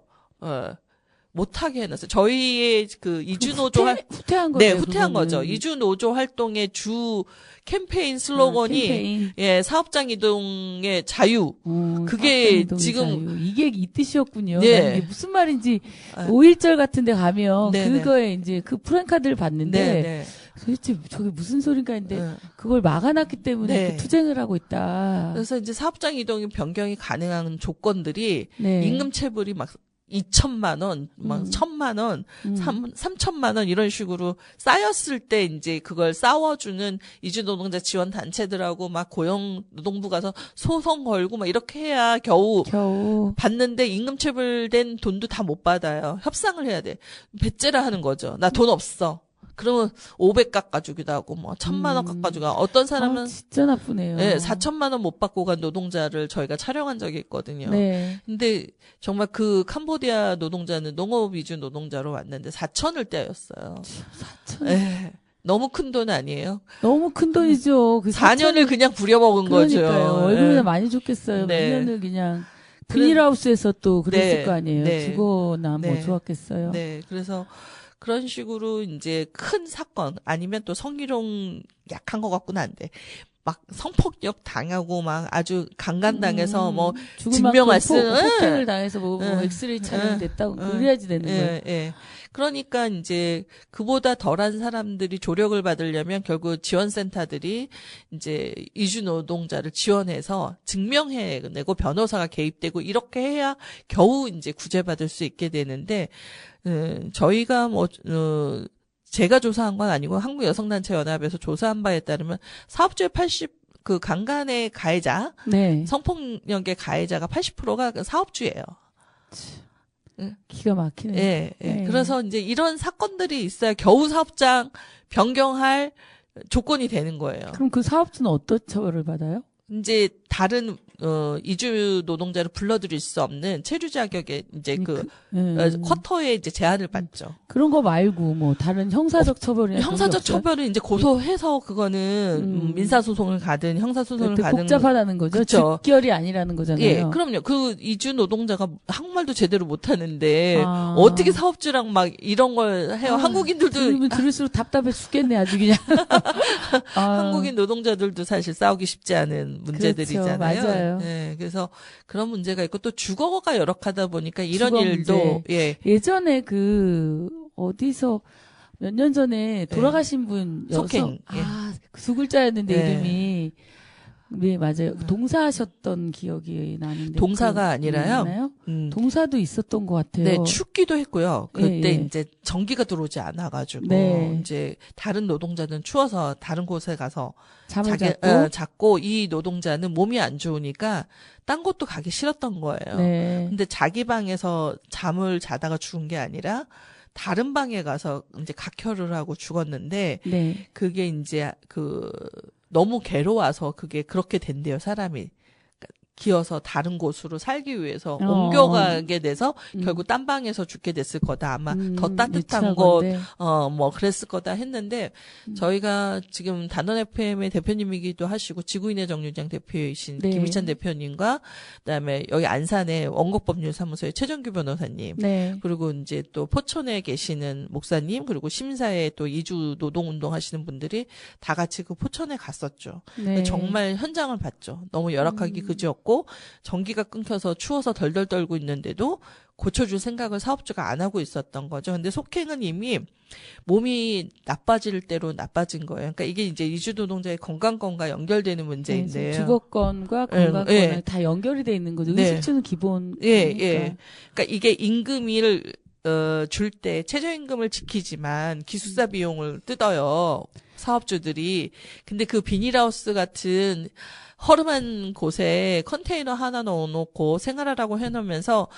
못하게 해놨어요. 저희의 그 이주노조 후퇴한 거죠. 네, 후퇴한 거죠. 이주노조 활동의 주 캠페인 슬로건이 캠페인. 예, 사업장 이동의 자유. 그게 사업장 이동의 지금 자유. 이게 이 뜻이었군요. 네. 나는 이게 무슨 말인지 아. 5.1절 같은 데 가면 네, 그거에 이제 그 프랜카드를 봤는데 네. 도대체 저게 무슨 소린가 했는데 네. 그걸 막아놨기 때문에 네. 그 투쟁을 하고 있다. 그래서 이제 사업장 이동 변경이 가능한 조건들이 네. 임금체불이 막 2천만 원, 막 1,000만 원, 3천만 원 이런 식으로 쌓였을 때 이제 그걸 싸워주는 이주노동자 지원 단체들하고 막 고용노동부 가서 소송 걸고 막 이렇게 해야 겨우 받는데 임금체불된 돈도 다 못 받아요. 협상을 해야 돼. 배째라 하는 거죠. 나 돈 없어. 그러면 500 깎아주기도 하고 뭐 1,000만 원 깎아주고 어떤 사람은 진짜 나쁘네요. 네, 4천만 원 못 받고 간 노동자를 저희가 촬영한 적이 있거든요. 네. 근데 정말 그 캄보디아 노동자는 농업 위주 노동자로 왔는데 4천을 떼였어요. 4천. 네. 너무 큰 돈 아니에요? 너무 큰 돈이죠. 그 4년을 그냥 부려먹은 그러니까요. 거죠. 월급이나 네. 많이 줬겠어요. 네. 1년을 그냥 비닐하우스에서 또 그랬을 네. 거 아니에요. 네. 주거나 뭐 네. 좋았겠어요. 네, 그래서 그런 식으로 이제 큰 사건 아니면 또 성희롱 약한 것 같고는 안 돼. 막 성폭력 당하고 막 아주 강간당해서 뭐 증명 안 쓰는 폭행을 당해서 뭐 엑스레이 촬영됐다고 그래야지 되는 거예요. 예. 그러니까 이제 그보다 덜한 사람들이 조력을 받으려면 결국 지원센터들이 이제 이주 노동자를 지원해서 증명해내고 변호사가 개입되고 이렇게 해야 겨우 이제 구제받을 수 있게 되는데 저희가 뭐 제가 조사한 건 아니고 한국여성단체연합에서 조사한 바에 따르면 사업주의 80 강간의 가해자, 네. 성폭력의 가해자가 80%가 사업주예요. 기가 막히네요. 예, 예. 네. 그래서 이제 이런 사건들이 있어야 겨우 사업장 변경할 조건이 되는 거예요. 그럼 그 사업주는 어떤 처벌을 받아요? 이제 다른 이주 노동자를 불러들일 수 없는 체류 자격에 이제 음. 쿼터에 이제 제한을 받죠. 그런 거 말고 뭐 다른 형사적 처벌이나 형사적 처벌은 이제 고소해서 그거는 민사소송을 가든 형사소송을 가든 복잡하다는 거죠. 그쵸. 직결이 아니라는 거잖아요. 예, 그럼요. 그 이주 노동자가 한국말도 제대로 못하는데 어떻게 사업주랑 막 이런 걸 해요. 한국인들도 들을수록 답답해 죽겠네 아주 그냥. 한국인 노동자들도 사실 싸우기 쉽지 않은 문제들이잖아요. 그렇죠. 맞아요. 예, 그래서 그런 문제가 있고 또 주거가 열악하다 보니까 이런 주거 일도 문제. 예전에 어디서 몇 년 전에 돌아가신 분 속행. 두 글자였는데 예. 이름이 네 맞아요. 동사하셨던 기억이 나는데 동사가 아니라요. 동사도 있었던 것 같아요. 네, 춥기도 했고요. 그때 예. 이제 전기가 들어오지 않아가지고 네. 이제 다른 노동자는 추워서 다른 곳에 가서 잠을 잤고 이 노동자는 몸이 안 좋으니까 딴 곳도 가기 싫었던 거예요. 네. 근데 자기 방에서 잠을 자다가 죽은 게 아니라 다른 방에 가서 이제 각혈을 하고 죽었는데 네. 그게 이제 너무 괴로워서 그게 그렇게 된대요, 사람이. 기어서 다른 곳으로 살기 위해서 옮겨가게 돼서 결국 딴 방에서 죽게 됐을 거다. 아마 더 따뜻한 곳, 뭐 그랬을 거다 했는데 저희가 지금 단원 FM의 대표님이기도 하시고 지구인의 정류장 대표이신 네. 김희찬 대표님과 그다음에 여기 안산의 원곡법률사무소의 최정규 변호사님 네. 그리고 이제 또 포천에 계시는 목사님 그리고 심사에 또 이주 노동운동 하시는 분들이 다 같이 그 포천에 갔었죠. 네. 정말 현장을 봤죠. 너무 열악하기 그지없고 전기가 끊겨서 추워서 덜덜 떨고 있는데도 고쳐줄 생각을 사업주가 안 하고 있었던 거죠. 근데 속행은 이미 몸이 나빠질 대로 나빠진 거예요. 그러니까 이게 이제 이주 노동자의 건강권과 연결되는 문제인데요. 주거권과 건강권은 다 연결이 돼 있는 거죠. 의식주는 기본. 예. 그러니까 이게 임금을 줄 때 최저임금을 지키지만 기숙사 비용을 뜯어요. 사업주들이. 근데 그 비닐하우스 같은 허름한 곳에 컨테이너 하나 넣어놓고 생활하라고 해놓으면서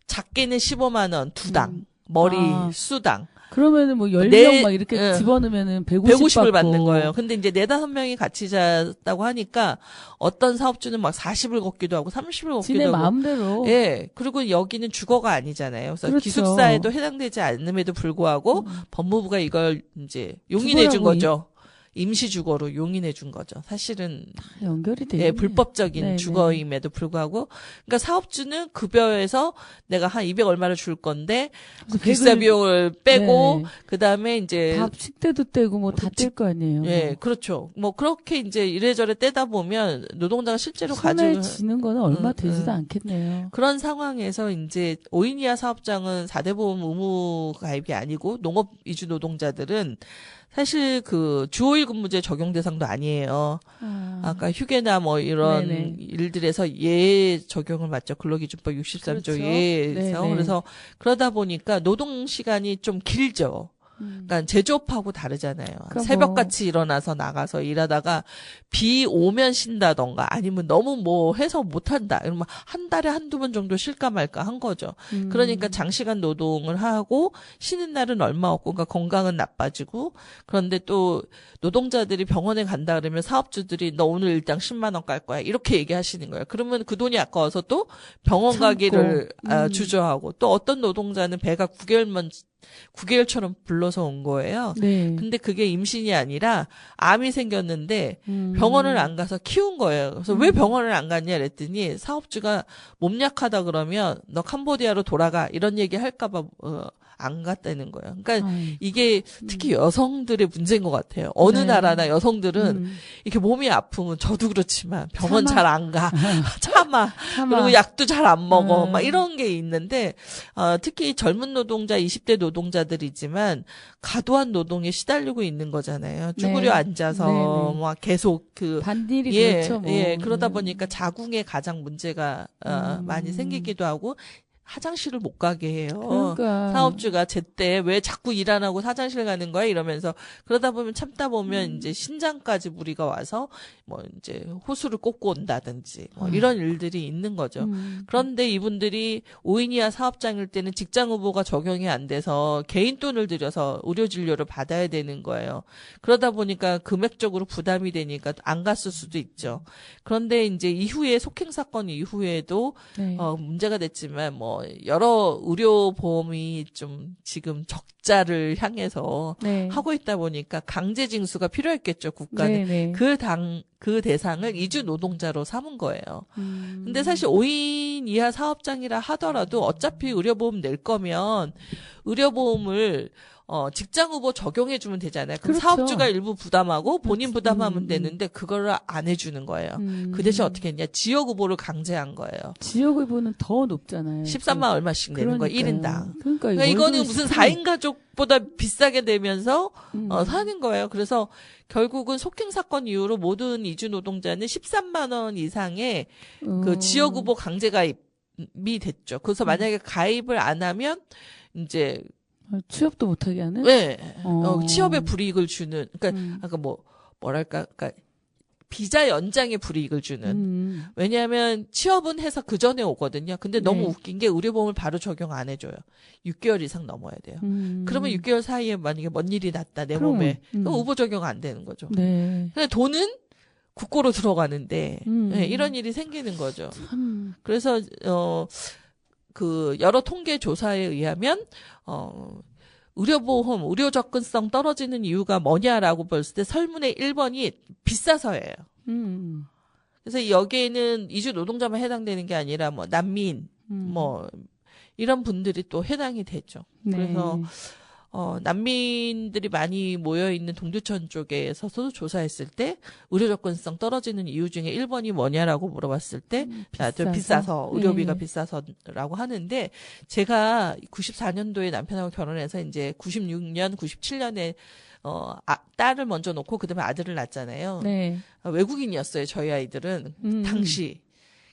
작게는 15만 원 2당 머리 수당. 그러면은 뭐 10명 막 이렇게 집어넣으면은 150을 받는 거예요. 근데 이제 4-5명이 같이 잤다고 하니까 어떤 사업주는 막 40을 걷기도 하고 30을 걷기도 지네 하고. 마음대로. 예. 그리고 여기는 주거가 아니잖아요. 그래서 그렇죠. 기숙사에도 해당되지 않음에도 불구하고 법무부가 이걸 이제 용인해 준 거죠. 임시주거로 용인해 준 거죠. 사실은 연결이 돼. 불법적인 네네. 주거임에도 불구하고 그러니까 사업주는 급여에서 내가 한 200 얼마를 줄 건데 기숙사 비용을 빼고 그다음에 이제 밥 식대도 떼고 뭐 다 뗄 거 아니에요. 예, 그렇죠. 뭐 그렇게 이제 이래저래 떼다 보면 노동자가 실제로 손에 지는 거는 얼마 되지도 않겠네요. 그런 상황에서 이제 5인 이하 사업장은 4대 보험 의무 가입이 아니고 농업 이주 노동자들은 사실 주 5일 근무제 적용 대상도 아니에요. 아까 휴게나 뭐 이런 일들에서 적용을 받죠. 근로기준법 63조 그렇죠. 예에서. 그래서 그러다 보니까 노동 시간이 좀 길죠. 그러니까 제조업하고 다르잖아요. 새벽같이 일어나서 나가서 일하다가 비 오면 쉰다던가 아니면 너무 뭐 해서 못한다. 이러면 한 달에 한두 번 정도 쉴까 말까 한 거죠. 그러니까 장시간 노동을 하고 쉬는 날은 얼마 없고 그러니까 건강은 나빠지고 그런데 또 노동자들이 병원에 간다 그러면 사업주들이 너 오늘 일당 10만 원 깔 거야. 이렇게 얘기하시는 거예요. 그러면 그 돈이 아까워서 또 병원 가기를 주저하고 또 어떤 노동자는 배가 9개월처럼 불러서 온 거예요. 네. 근데 그게 임신이 아니라 암이 생겼는데 병원을 안 가서 키운 거예요. 그래서 왜 병원을 안 갔냐 그랬더니 사업주가 몸 약하다 그러면 너 캄보디아로 돌아가 이런 얘기 할까 봐 안 갔다는 거예요. 그러니까 이게 특히 여성들의 문제인 것 같아요. 어느 나라나 여성들은 이렇게 몸이 아프면 저도 그렇지만 병원 잘 안 가. 참아. 그리고 약도 잘 안 먹어. 막 이런 게 있는데 특히 젊은 노동자 20대 노동자들이지만 과도한 노동에 시달리고 있는 거잖아요. 쭈그려 앉아서 막 계속 반일이 그렇죠. 뭐. 그러다 보니까 자궁에 가장 문제가 많이 생기기도 하고 화장실을 못 가게 해요. 그러니까. 사업주가 제때 왜 자꾸 일 안 하고 화장실 가는 거야? 이러면서 그러다 보면 참다 보면 이제 신장까지 무리가 와서 뭐 이제 호수를 꽂고 온다든지 뭐 이런 일들이 있는 거죠. 그런데 이분들이 5인 이하 사업장일 때는 직장 후보가 적용이 안 돼서 개인 돈을 들여서 의료 진료를 받아야 되는 거예요. 그러다 보니까 금액적으로 부담이 되니까 안 갔을 수도 있죠. 그런데 이제 이후에 속행 사건 이후에도 네. 문제가 됐지만 뭐 여러 의료 보험이 좀 지금 적자를 향해서 네. 하고 있다 보니까 강제 징수가 필요했겠죠, 국가는. 네, 네. 그 대상을 이주 노동자로 삼은 거예요. 근데 사실 5인 이하 사업장이라 하더라도 어차피 의료보험 낼 거면 의료보험을 직장 후보 적용해주면 되잖아요. 그럼 그렇죠. 사업주가 일부 부담하고 본인 부담하면 되는데 그거를 안 해주는 거예요. 그 대신 어떻게 했냐? 지역 후보를 강제한 거예요. 지역 후보는 더 높잖아요. 13만 얼마씩 내는 거예요. 그러니까요. 1인당. 그러니까 이거는 무슨 4인 가족보다 비싸게 내면서 사는 거예요. 그래서 결국은 속행 사건 이후로 모든 이주 노동자는 13만 원 이상의 그 지역 후보 강제 가입이 됐죠. 그래서 만약에 가입을 안 하면 이제 취업도 못하게 하는? 네. 취업에 불이익을 주는, 그러니까, 아까 뭐랄까, 그러니까, 비자 연장에 불이익을 주는. 왜냐하면 취업은 해서 그 전에 오거든요. 근데 너무 네. 웃긴 게 의료보험을 바로 적용 안 해줘요. 6개월 이상 넘어야 돼요. 그러면 6개월 사이에 만약에 뭔 일이 났다, 내 그럼, 몸에. 그럼 후보 적용 안 되는 거죠. 네. 근데 돈은 국고로 들어가는데, 네, 이런 일이 생기는 거죠. 참. 그래서, 여러 통계 조사에 의하면, 의료보험, 의료 접근성 떨어지는 이유가 뭐냐라고 봤을 때 설문의 1번이 비싸서예요. 그래서 여기에는 이주 노동자만 해당되는 게 아니라 뭐 난민, 뭐 이런 분들이 또 해당이 되죠. 네. 그래서 난민들이 많이 모여있는 동두천 쪽에서도 조사했을 때 의료 접근성 떨어지는 이유 중에 1번이 뭐냐라고 물어봤을 때 비싸서 의료비가 네. 비싸서라고 하는데 제가 94년도에 남편하고 결혼해서 이제 96년, 97년에 딸을 먼저 놓고 그다음에 아들을 낳았잖아요. 네. 외국인이었어요. 저희 아이들은 당시.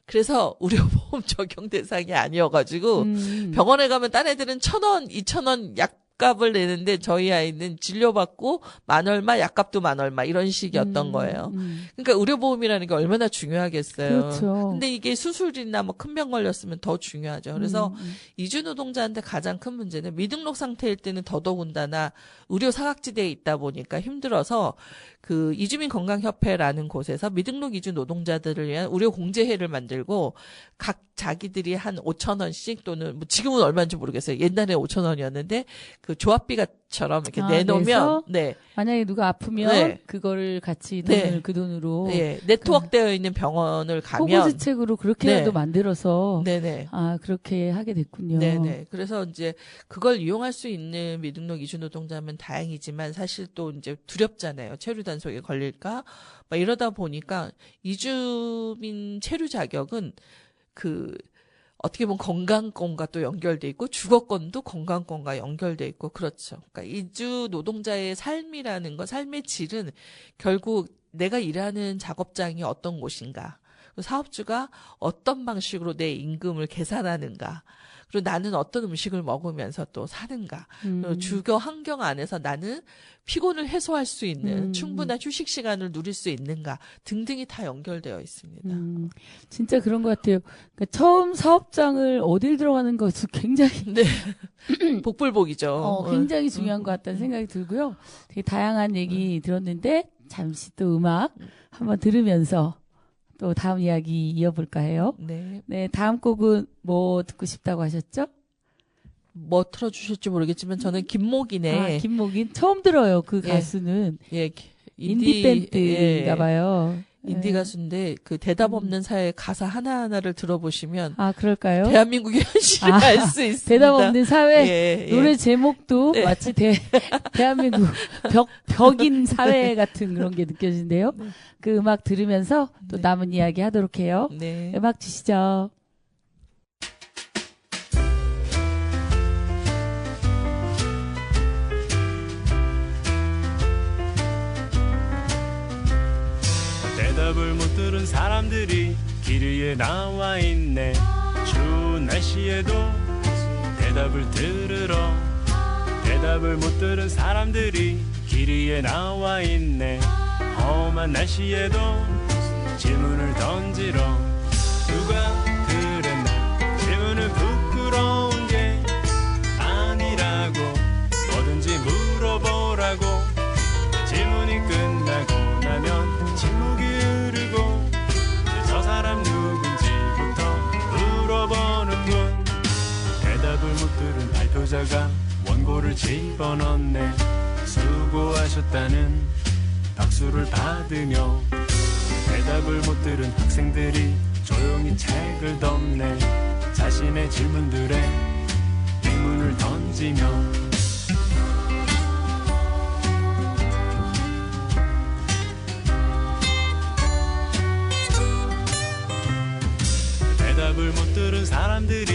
그래서 의료보험 적용 대상이 아니어가지고 병원에 가면 딴 애들은 1,000원, 2,000원 약값을 내는데 저희 아이는 진료받고 만 얼마, 약값도 만 얼마 이런 식이었던 거예요. 그러니까 의료보험이라는 게 얼마나 중요하겠어요. 그렇죠. 근데 이게 수술이나 뭐 큰 병 걸렸으면 더 중요하죠. 그래서 이주 노동자한테 가장 큰 문제는 미등록 상태일 때는 더더군다나 의료 사각지대에 있다 보니까 힘들어서 그 이주민 건강협회라는 곳에서 미등록 이주 노동자들을 위한 의료 공제회를 만들고 각 자기들이 한 5,000원씩 또는 뭐 지금은 얼마인지 모르겠어요. 옛날에 5,000원이었는데 그 조합비가처럼 이렇게 내놓으면 내서? 네. 만약에 누가 아프면 네. 그거를 같이 돈을 네. 그 돈으로 네. 네트워크되어 있는 병원을 가면 호구지책으로 그렇게라도 네. 만들어서 네네. 그렇게 하게 됐군요. 네네. 그래서 이제 그걸 이용할 수 있는 미등록 이주 노동자면 다행이지만 사실 또 이제 두렵잖아요. 체류 단속에 걸릴까? 막 이러다 보니까 이주민 체류 자격은 어떻게 보면 건강권과 또 연결돼 있고 주거권도 건강권과 연결돼 있고 그렇죠. 그러니까 이주 노동자의 삶이라는 건 삶의 질은 결국 내가 일하는 작업장이 어떤 곳인가, 사업주가 어떤 방식으로 내 임금을 계산하는가, 그리고 나는 어떤 음식을 먹으면서 또 사는가, 그리고 주거 환경 안에서 나는 피곤을 해소할 수 있는 충분한 휴식 시간을 누릴 수 있는가 등등이 다 연결되어 있습니다. 진짜 그런 것 같아요. 그러니까 처음 사업장을 어딜 들어가는 것도 굉장히 네. 복불복이죠. 굉장히 중요한 것 같다는 생각이 들고요. 되게 다양한 얘기 들었는데 잠시 또 음악 한번 들으면서 또 다음 이야기 이어볼까 해요. 네. 네, 다음 곡은 뭐 듣고 싶다고 하셨죠? 뭐 틀어주실지 모르겠지만 저는 김목인의 김목인 처음 들어요. 그 예. 가수는 예, 인디 밴드인가 봐요. 인디 가수인데 그 대답 없는 사회 가사 하나하나를 들어보시면 그럴까요? 대한민국의 현실을 알 수 있습니다. 대답 없는 사회 예, 예. 노래 제목도 네. 마치 대한민국 벽인 사회 같은 그런 게 느껴지는데요. 네. 그 음악 들으면서 또 남은 이야기 하도록 해요. 네. 음악 주시죠. 대답을 못 들은 사람들이 길 위에 나와 있네. 추운 날씨에도 대답을 들으러 대답을 못 들은 사람들이 길 위에 나와 있네. 험한 날씨에도 질문을 던지러 누가 그랬나. 질문은 부끄러운 게 아니라고 뭐든지 물어보라고. 질문이 끝나고 나면 침묵이 흐르고 저 사람 누군지부터 물어보는군. 대답을 못 들은 발표자가 원고를 집어넣네. 수고하셨다는 박수를 받으며 대답을 못 들은 학생들이 조용히 책을 덮네. 자신의 질문들에 뒷문을 던지며 대답을 못 들은 사람들이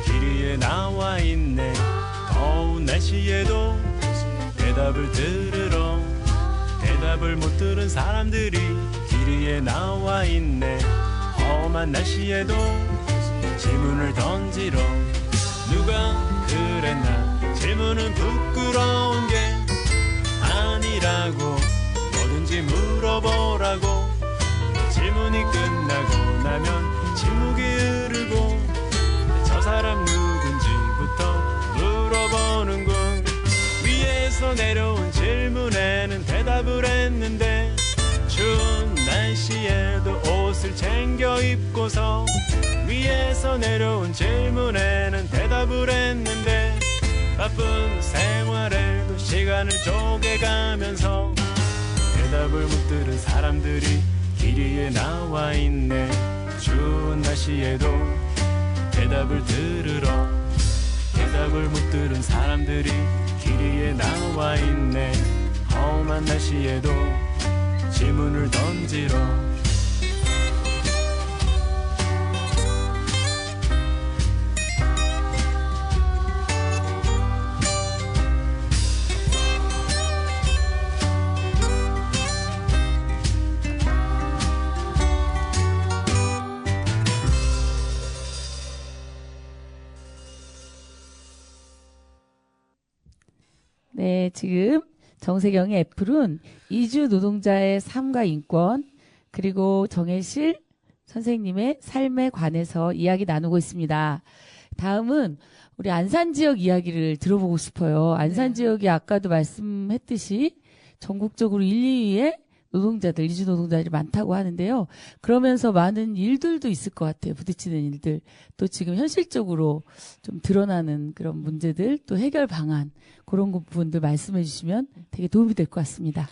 길 위에 나와 있네. 더운 날씨에도 대답을 들으러 대답을 못 들은 사람들이 길 위에 나와 있네. 험한 날씨에도 질문을 던지러 누가 그랬나. 질문은 부끄러운 게 아니라고 뭐든지 물어보라고. 질문이 끝나고 나면 침묵이 흐르고 저 사람 누군지부터 물어보는군. 위에서 내려온 질문에는 대답을 했는데 추운 날씨에도 옷을 챙겨 입고서 위에서 내려온 질문에는 대답을 했는데 바쁜 생활에도 시간을 쪼개가면서 대답을 못 들은 사람들이 길 위에 나와 있네. 추운 날씨에도 대답을 들으러 대답을 못 들은 사람들이 길 위에 나와 있네. 험한 날씨에도 질문을 던지러 네, 지금 정세경의 애플은 이주 노동자의 삶과 인권, 그리고 정혜실 선생님의 삶에 관해서 이야기 나누고 있습니다. 다음은 우리 안산 지역 이야기를 들어보고 싶어요. 안산 지역이 아까도 말씀했듯이 전국적으로 1, 2위에 노동자들, 이주 노동자들이 많다고 하는데요. 그러면서 많은 일들도 있을 것 같아요. 부딪히는 일들. 또 지금 현실적으로 좀 드러나는 그런 문제들, 또 해결 방안, 그런 부분들 말씀해 주시면 되게 도움이 될 것 같습니다.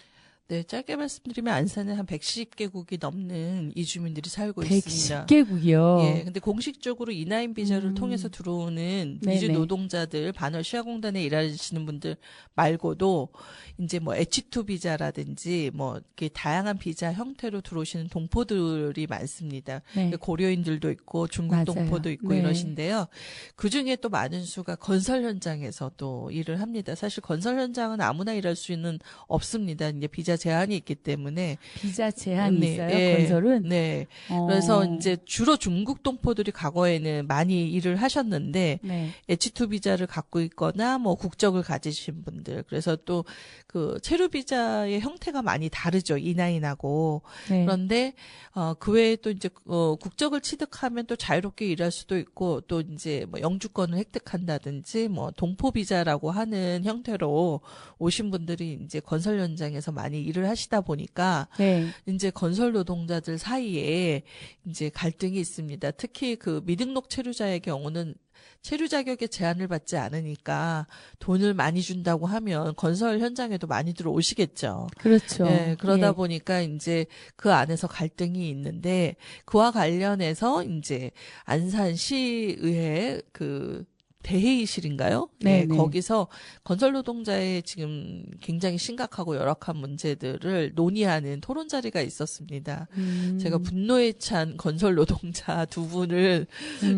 네, 짧게 말씀드리면 안산에 한 110개국이 넘는 이주민들이 살고 있습니다. 110개국이요? 예, 근데 공식적으로 이나인 비자를 통해서 들어오는 네네. 이주 노동자들, 반월 시야공단에 일하시는 분들 말고도 이제 뭐 H2 비자라든지 뭐 이렇게 다양한 비자 형태로 들어오시는 동포들이 많습니다. 네. 고려인들도 있고 중국 맞아요. 동포도 있고 네. 이러신데요. 그 중에 또 많은 수가 건설 현장에서 또 일을 합니다. 사실 건설 현장은 아무나 일할 수는 없습니다. 이제 비자 제한이 있기 때문에. 비자 제한이 네, 있어요? 네, 건설은? 네. 그래서 이제 주로 중국 동포들이 과거에는 많이 일을 하셨는데 네. H2 비자를 갖고 있거나 뭐 국적을 가지신 분들. 그래서 또 그 체류 비자의 형태가 많이 다르죠. 이나인하고. 네. 그런데 그 외에 또 이제 국적을 취득하면 또 자유롭게 일할 수도 있고 또 이제 뭐 영주권을 획득한다든지 뭐 동포 비자라고 하는 형태로 오신 분들이 이제 건설 현장에서 많이 일을 하시다 보니까 네. 이제 건설 노동자들 사이에 이제 갈등이 있습니다. 특히 그 미등록 체류자의 경우는 체류 자격에 제한을 받지 않으니까 돈을 많이 준다고 하면 건설 현장에도 많이 들어오시겠죠. 그렇죠. 네, 그러다 예. 보니까 이제 그 안에서 갈등이 있는데 그와 관련해서 이제 안산시의회 그 대회의실인가요? 네, 네네. 거기서 건설 노동자의 지금 굉장히 심각하고 열악한 문제들을 논의하는 토론 자리가 있었습니다. 제가 분노에 찬 건설 노동자 두 분을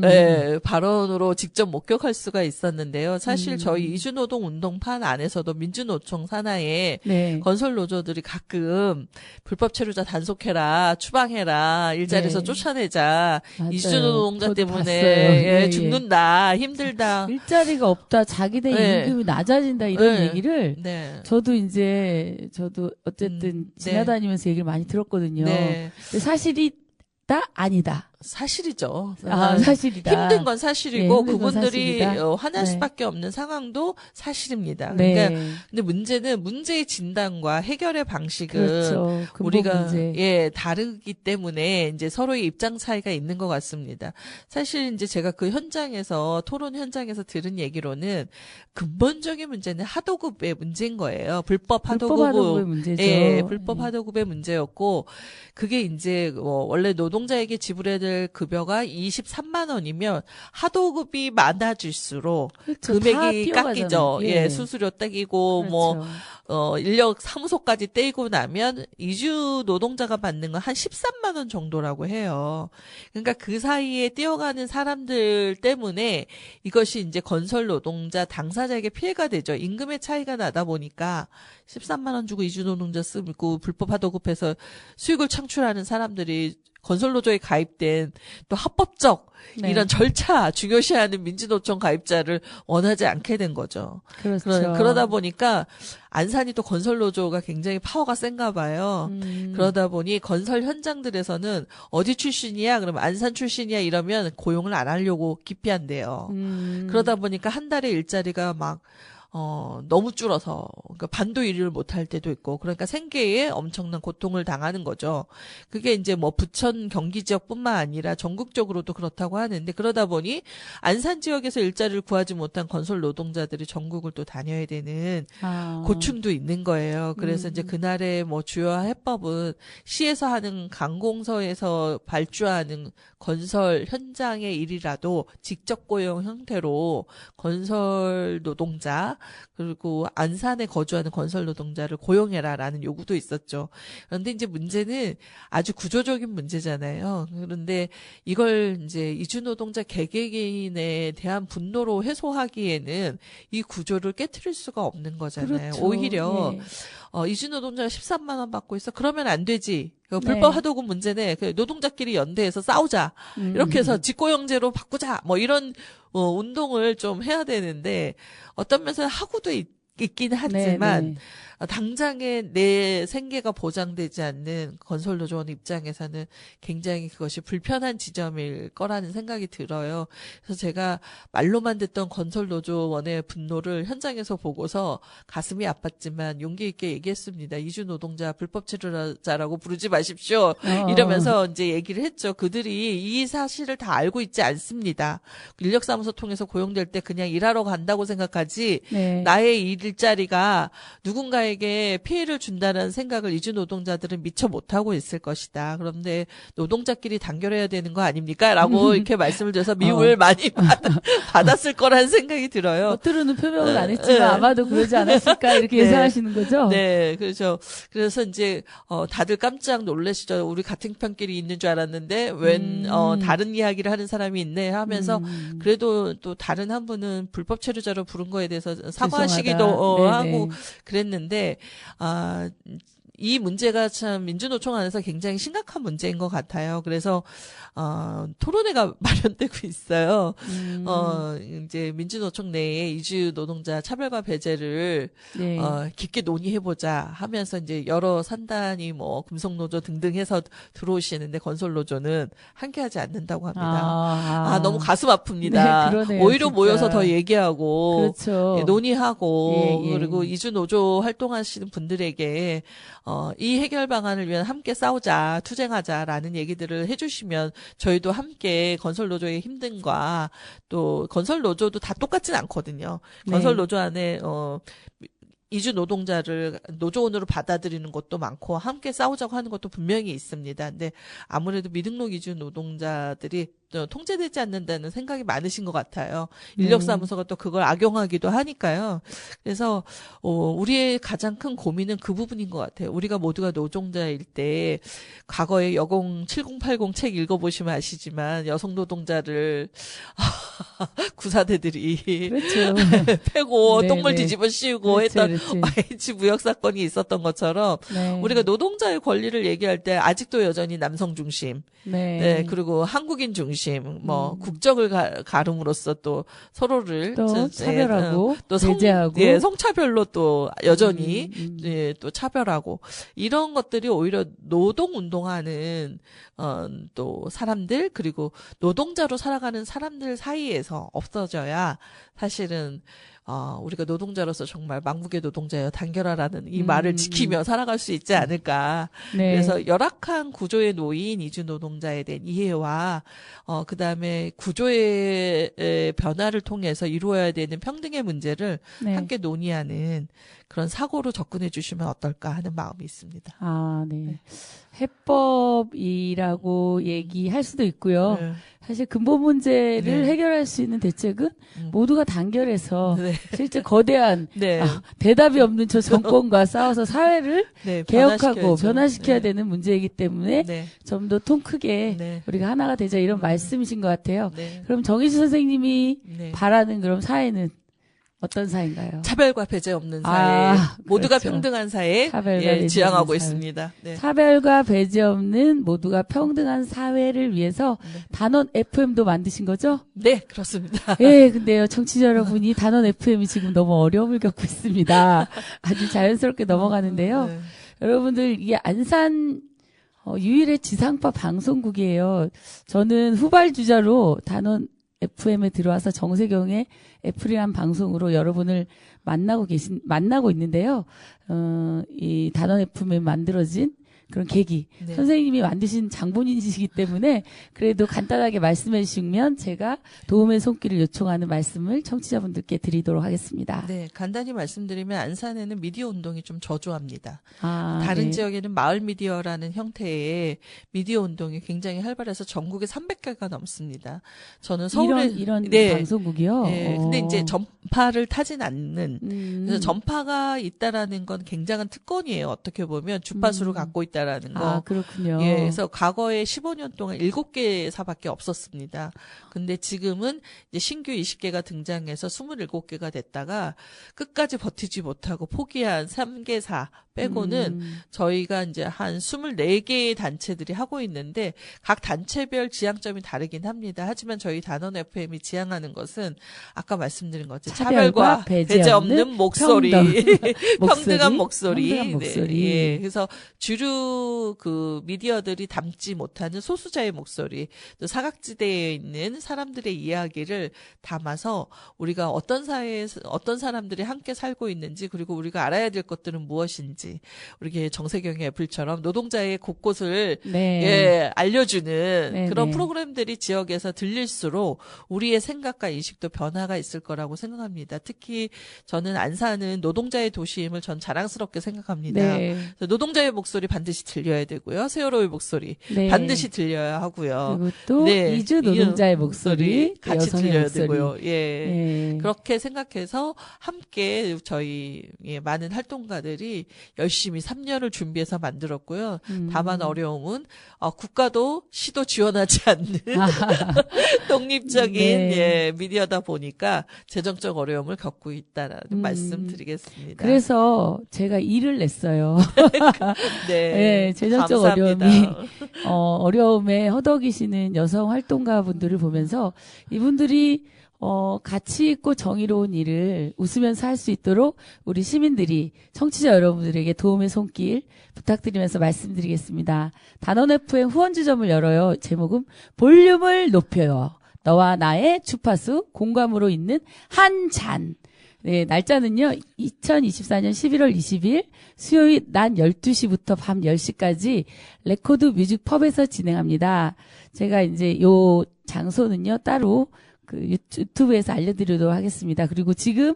네, 발언으로 직접 목격할 수가 있었는데요. 사실 저희 이주노동 운동판 안에서도 민주노총 산하에 네. 건설 노조들이 가끔 불법 체류자 단속해라, 추방해라, 일자리에서 네. 쫓아내자, 맞아요. 이주노동자 저도 때문에 봤어요. 예, 예, 예. 죽는다, 힘들다 없다. 일자리가 없다. 자기네 네. 임금이 낮아진다. 이런 네. 얘기를 네. 저도 어쨌든 지나다니면서 얘기를 많이 들었거든요. 네. 근데 사실이다? 아니다. 사실이죠. 사실이다. 힘든 건 사실이고 네, 힘든 건 그분들이 사실이다. 화날 네. 수밖에 없는 상황도 사실입니다. 네. 그러니까 근데 문제는 문제의 진단과 해결의 방식은 그렇죠. 근본 우리가 문제. 다르기 때문에 이제 서로의 입장 차이가 있는 것 같습니다. 사실 이제 제가 그 현장에서 토론 현장에서 들은 얘기로는 근본적인 문제는 하도급의 문제인 거예요. 불법 하도급의 문제죠. 예, 불법 하도급의 문제였고 그게 이제 원래 노동자에게 지불해야 될 급여가 23만 원이면 하도급이 많아질수록 그렇죠. 금액이 다 깎이죠. 뛰어가잖아요. 예, 수수료 떼기고 그렇죠. 인력 사무소까지 떼고 나면 이주 노동자가 받는 건 한 13만 원 정도라고 해요. 그러니까 그 사이에 뛰어가는 사람들 때문에 이것이 이제 건설 노동자 당사자에게 피해가 되죠. 임금의 차이가 나다 보니까 13만 원 주고 이주 노동자 쓰고 불법 하도급해서 수익을 창출하는 사람들이 건설노조에 가입된 또 합법적 네. 이런 절차 중요시하는 민주노총 가입자를 원하지 않게 된 거죠. 그렇죠. 그러다 보니까 안산이 또 건설노조가 굉장히 파워가 센가 봐요. 그러다 보니 건설 현장들에서는 어디 출신이야? 그러면 안산 출신이야? 이러면 고용을 안 하려고 기피한대요. 그러다 보니까 한 달에 일자리가 막 너무 줄어서, 그러니까 반도 일을 못할 때도 있고, 그러니까 생계에 엄청난 고통을 당하는 거죠. 그게 이제 뭐 부천 경기 지역뿐만 아니라 전국적으로도 그렇다고 하는데, 그러다 보니 안산 지역에서 일자리를 구하지 못한 건설 노동자들이 전국을 또 다녀야 되는 고충도 있는 거예요. 그래서 이제 그날의 뭐 주요 해법은 시에서 하는 강공서에서 발주하는 건설 현장의 일이라도 직접 고용 형태로 건설 노동자 그리고 안산에 거주하는 건설 노동자를 고용해라라는 요구도 있었죠. 그런데 이제 문제는 아주 구조적인 문제잖아요. 그런데 이걸 이제 이주 노동자 개개인에 대한 분노로 해소하기에는 이 구조를 깨트릴 수가 없는 거잖아요. 그렇죠. 오히려 예. 이주 노동자가 13만 원 받고 있어. 그러면 안 되지. 불법 하도급 문제네. 노동자끼리 연대해서 싸우자. 이렇게 해서 직고용제로 바꾸자. 뭐 이런 운동을 좀 해야 되는데 어떤 면에서는 하고도 있긴 하지만 당장에 내 생계가 보장되지 않는 건설노조원 입장에서는 굉장히 그것이 불편한 지점일 거라는 생각이 들어요. 그래서 제가 말로만 듣던 건설노조원의 분노를 현장에서 보고서 가슴이 아팠지만 용기 있게 얘기했습니다. 이주 노동자 불법 체류자라고 부르지 마십시오. 이러면서 이제 얘기를 했죠. 그들이 이 사실을 다 알고 있지 않습니다. 인력사무소 통해서 고용될 때 그냥 일하러 간다고 생각하지 나의 일자리가 누군가에게 피해를 준다는 생각을 이주 노동자들은 미처 못하고 있을 것이다. 그런데 노동자끼리 단결해야 되는 거 아닙니까? 라고 이렇게 말씀을 드려서 미움을 많이 받았을 거라는 생각이 들어요. 겉으로는 표명을 안 했지만 아마도 그러지 않았을까 이렇게 예상하시는 거죠? 네, 그렇죠. 그래서 이제 다들 깜짝 놀라시죠. 우리 같은 편끼리 있는 줄 알았는데 웬 다른 이야기를 하는 사람이 있네 하면서 그래도 또 다른 한 분은 불법 체류자로 부른 거에 대해서 사과하시기도 하고 그랬는데 이 문제가 참 민주노총 안에서 굉장히 심각한 문제인 것 같아요. 그래서 토론회가 마련되고 있어요. 이제 민주노총 내에 이주 노동자 차별과 배제를 깊게 논의해보자 하면서 이제 여러 산단이 뭐 금속노조 등등 해서 들어오시는데 건설노조는 함께하지 않는다고 합니다. 너무 가슴 아픕니다. 네, 그러네요, 오히려 진짜. 모여서 더 얘기하고 그렇죠. 논의하고 예. 그리고 이주 노조 활동하시는 분들에게 이 해결 방안을 위해 함께 싸우자, 투쟁하자라는 얘기들을 해주시면 저희도 함께 건설노조의 힘듦과 또 건설노조도 다 똑같진 않거든요. 건설노조 안에 이주 노동자를 노조원으로 받아들이는 것도 많고 함께 싸우자고 하는 것도 분명히 있습니다. 근데 아무래도 미등록 이주 노동자들이 통제되지 않는다는 생각이 많으신 것 같아요. 인력사무소가 또 그걸 악용하기도 하니까요. 그래서 우리의 가장 큰 고민은 그 부분인 것 같아요. 우리가 모두가 노동자일 때 과거에 여공 7080 책 읽어보시면 아시지만 여성 노동자를 구사대들이 그렇죠. 패고 똥물 뒤집어 씌우고 했던 YH 무역 사건이 있었던 것처럼 우리가 노동자의 권리를 얘기할 때 아직도 여전히 남성 중심, 그리고 한국인 중심 중심, 뭐 국적을 가름으로써 또 서로를 또 차별하고 또 배제하고 성차별로 또 여전히 예, 또 차별하고 이런 것들이 오히려 노동 운동하는 또 사람들 그리고 노동자로 살아가는 사람들 사이에서 없어져야 사실은 우리가 노동자로서 정말 망국의 노동자여 단결하라는 이 말을 지키며 살아갈 수 있지 않을까. 네. 그래서 열악한 구조에 놓인 이주 노동자에 대한 이해와 그다음에 구조의 변화를 통해서 이루어야 되는 평등의 문제를 네. 함께 논의하는 그런 사고로 접근해 주시면 어떨까 하는 마음이 있습니다. 아, 네. 해법이라고 얘기할 수도 있고요. 네. 사실 근본 문제를 네. 해결할 수 있는 대책은 모두가 단결해서 네. 실제 거대한 네. 대답이 없는 저 정권과 싸워서 사회를 네, 개혁하고 변화시켜야죠. 변화시켜야 네. 되는 문제이기 때문에 네. 좀 더 통 크게 네. 우리가 하나가 되자 이런 말씀이신 것 같아요. 네. 그럼 정희수 선생님이 네. 바라는 그럼 사회는 어떤 사회인가요? 차별과 배제 없는 사회, 모두가 그렇죠. 평등한 사회 차별과 예, 배제 지향하고 없는 사회. 있습니다. 네. 차별과 배제 없는 모두가 평등한 사회를 위해서 네. 단원 FM도 만드신 거죠? 네, 그렇습니다. 예, 근데요, 청취자 여러분이 단원 FM이 지금 너무 어려움을 겪고 있습니다. 아주 자연스럽게 넘어가는데요. 네. 여러분들, 이게 안산 유일의 지상파 방송국이에요. 저는 후발주자로 단원 FM에 들어와서 정세경의 애플이란 방송으로 여러분을 만나고 있는데요. 이 단원 FM에 만들어진 그런 계기. 네. 선생님이 만드신 장본인이시기 때문에 그래도 간단하게 말씀해 주시면 제가 도움의 손길을 요청하는 말씀을 청취자분들께 드리도록 하겠습니다. 네, 간단히 말씀드리면 안산에는 미디어 운동이 좀 저조합니다. 아, 다른 네. 지역에는 마을 미디어라는 형태의 미디어 운동이 굉장히 활발해서 전국에 300개가 넘습니다. 저는 서울에 이런 네. 방송국이요. 네, 근데 이제 전파를 타진 않는 그래서 음. 전파가 있다라는 건 굉장한 특권이에요. 어떻게 보면 주파수를 갖고 있다라는 거. 아, 그렇군요. 예, 그래서 과거에 15년 동안 7개사밖에 없었습니다. 근데 지금은 이제 신규 20개가 등장해서 27개가 됐다가 끝까지 버티지 못하고 포기한 3개사 빼고는 저희가 이제 한 24개의 단체들이 하고 있는데 각 단체별 지향점이 다르긴 합니다. 하지만 저희 단원 FM이 지향하는 것은 아까 말씀드린 것처럼 차별과 배제 없는 목소리, 평등한 목소리. 평등한 목소리. 네, 예. 그래서 주류 그 미디어들이 담지 못하는 소수자의 목소리, 또 사각지대에 있는 사람들의 이야기를 담아서 우리가 어떤 사회에서 어떤 사람들이 함께 살고 있는지 그리고 우리가 알아야 될 것들은 무엇인지 우리 정세경의 애플처럼 노동자의 곳곳을 네. 예, 알려주는 네, 그런 네. 프로그램들이 지역에서 들릴수록 우리의 생각과 인식도 변화가 있을 거라고 생각합니다. 특히 저는 안산은 노동자의 도시임을 전 자랑스럽게 생각합니다. 네. 그래서 노동자의 목소리 반드시 들려야 되고요. 세월호의 목소리 네. 반드시 들려야 하고요. 그리고 또 네. 이주 노동자의 목소리, 같이 여성의 들려야 목소리. 되고요. 예. 네. 그렇게 생각해서 함께 저희 많은 활동가들이 열심히 3년을 준비해서 만들었고요. 다만 어려움은 국가도 시도 지원하지 않는 독립적인 네. 예, 미디어다 보니까 재정적 어려움을 겪고 있다라는 말씀드리겠습니다. 그래서 제가 일을 냈어요. 네, 네, 재정적 감사합니다. 어려움에 허덕이시는 여성 활동가 분들을 보면서 이분들이 가치 있고 정의로운 일을 웃으면서 할 수 있도록 우리 시민들이 청취자 여러분들에게 도움의 손길 부탁드리면서 말씀드리겠습니다. 단원 FM 후원주점을 열어요. 제목은 볼륨을 높여요. 너와 나의 주파수 공감으로 있는 한 잔. 네, 날짜는요, 2024년 11월 20일 수요일 낮 12시부터 밤 10시까지 레코드 뮤직 펍에서 진행합니다. 제가 이제 요 장소는요, 따로 그 유튜브에서 알려드리도록 하겠습니다. 그리고 지금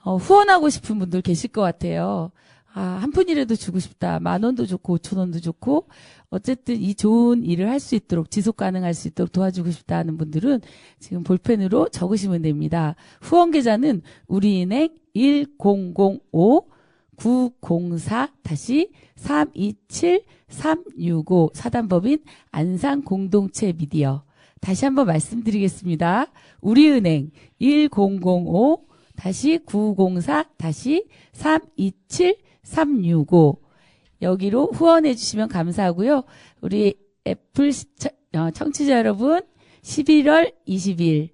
후원하고 싶은 분들 계실 것 같아요. 한 푼이라도 주고 싶다. 10,000원도 좋고 5,000원도 좋고 어쨌든 이 좋은 일을 할 수 있도록 지속 가능할 수 있도록 도와주고 싶다 하는 분들은 지금 볼펜으로 적으시면 됩니다. 후원 계좌는 우리은행 1005-904-327-365 사단법인 안산공동체 미디어. 다시 한번 말씀드리겠습니다. 우리은행 1005-904-327-365 여기로 후원해 주시면 감사하고요. 우리 애플 청취자 여러분 11월 20일.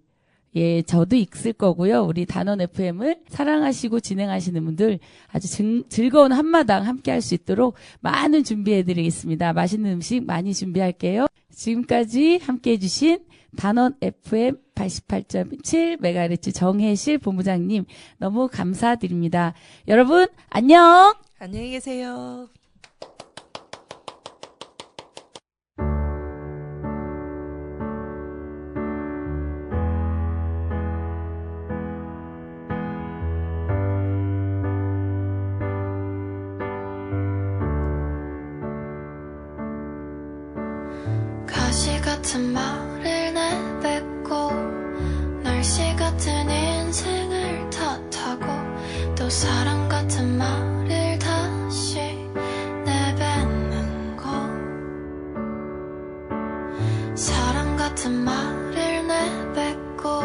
예, 저도 있을 거고요. 우리 단원 FM을 사랑하시고 진행하시는 분들 아주 즐거운 한마당 함께 할 수 있도록 많은 준비해 드리겠습니다. 맛있는 음식 많이 준비할게요. 지금까지 함께 해주신 단원 FM 88.7MHz 정혜실 본부장님 너무 감사드립니다. 여러분 안녕. 안녕히 계세요. 가시 같은 말을 내뱉고 날씨 같은 인생을 탓하고 또 사랑 같은 말을 다시 내뱉는 거 사랑 같은 말을 내뱉고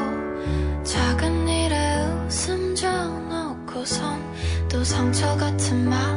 작은 일에 웃음 져놓고선 또 상처 같은 말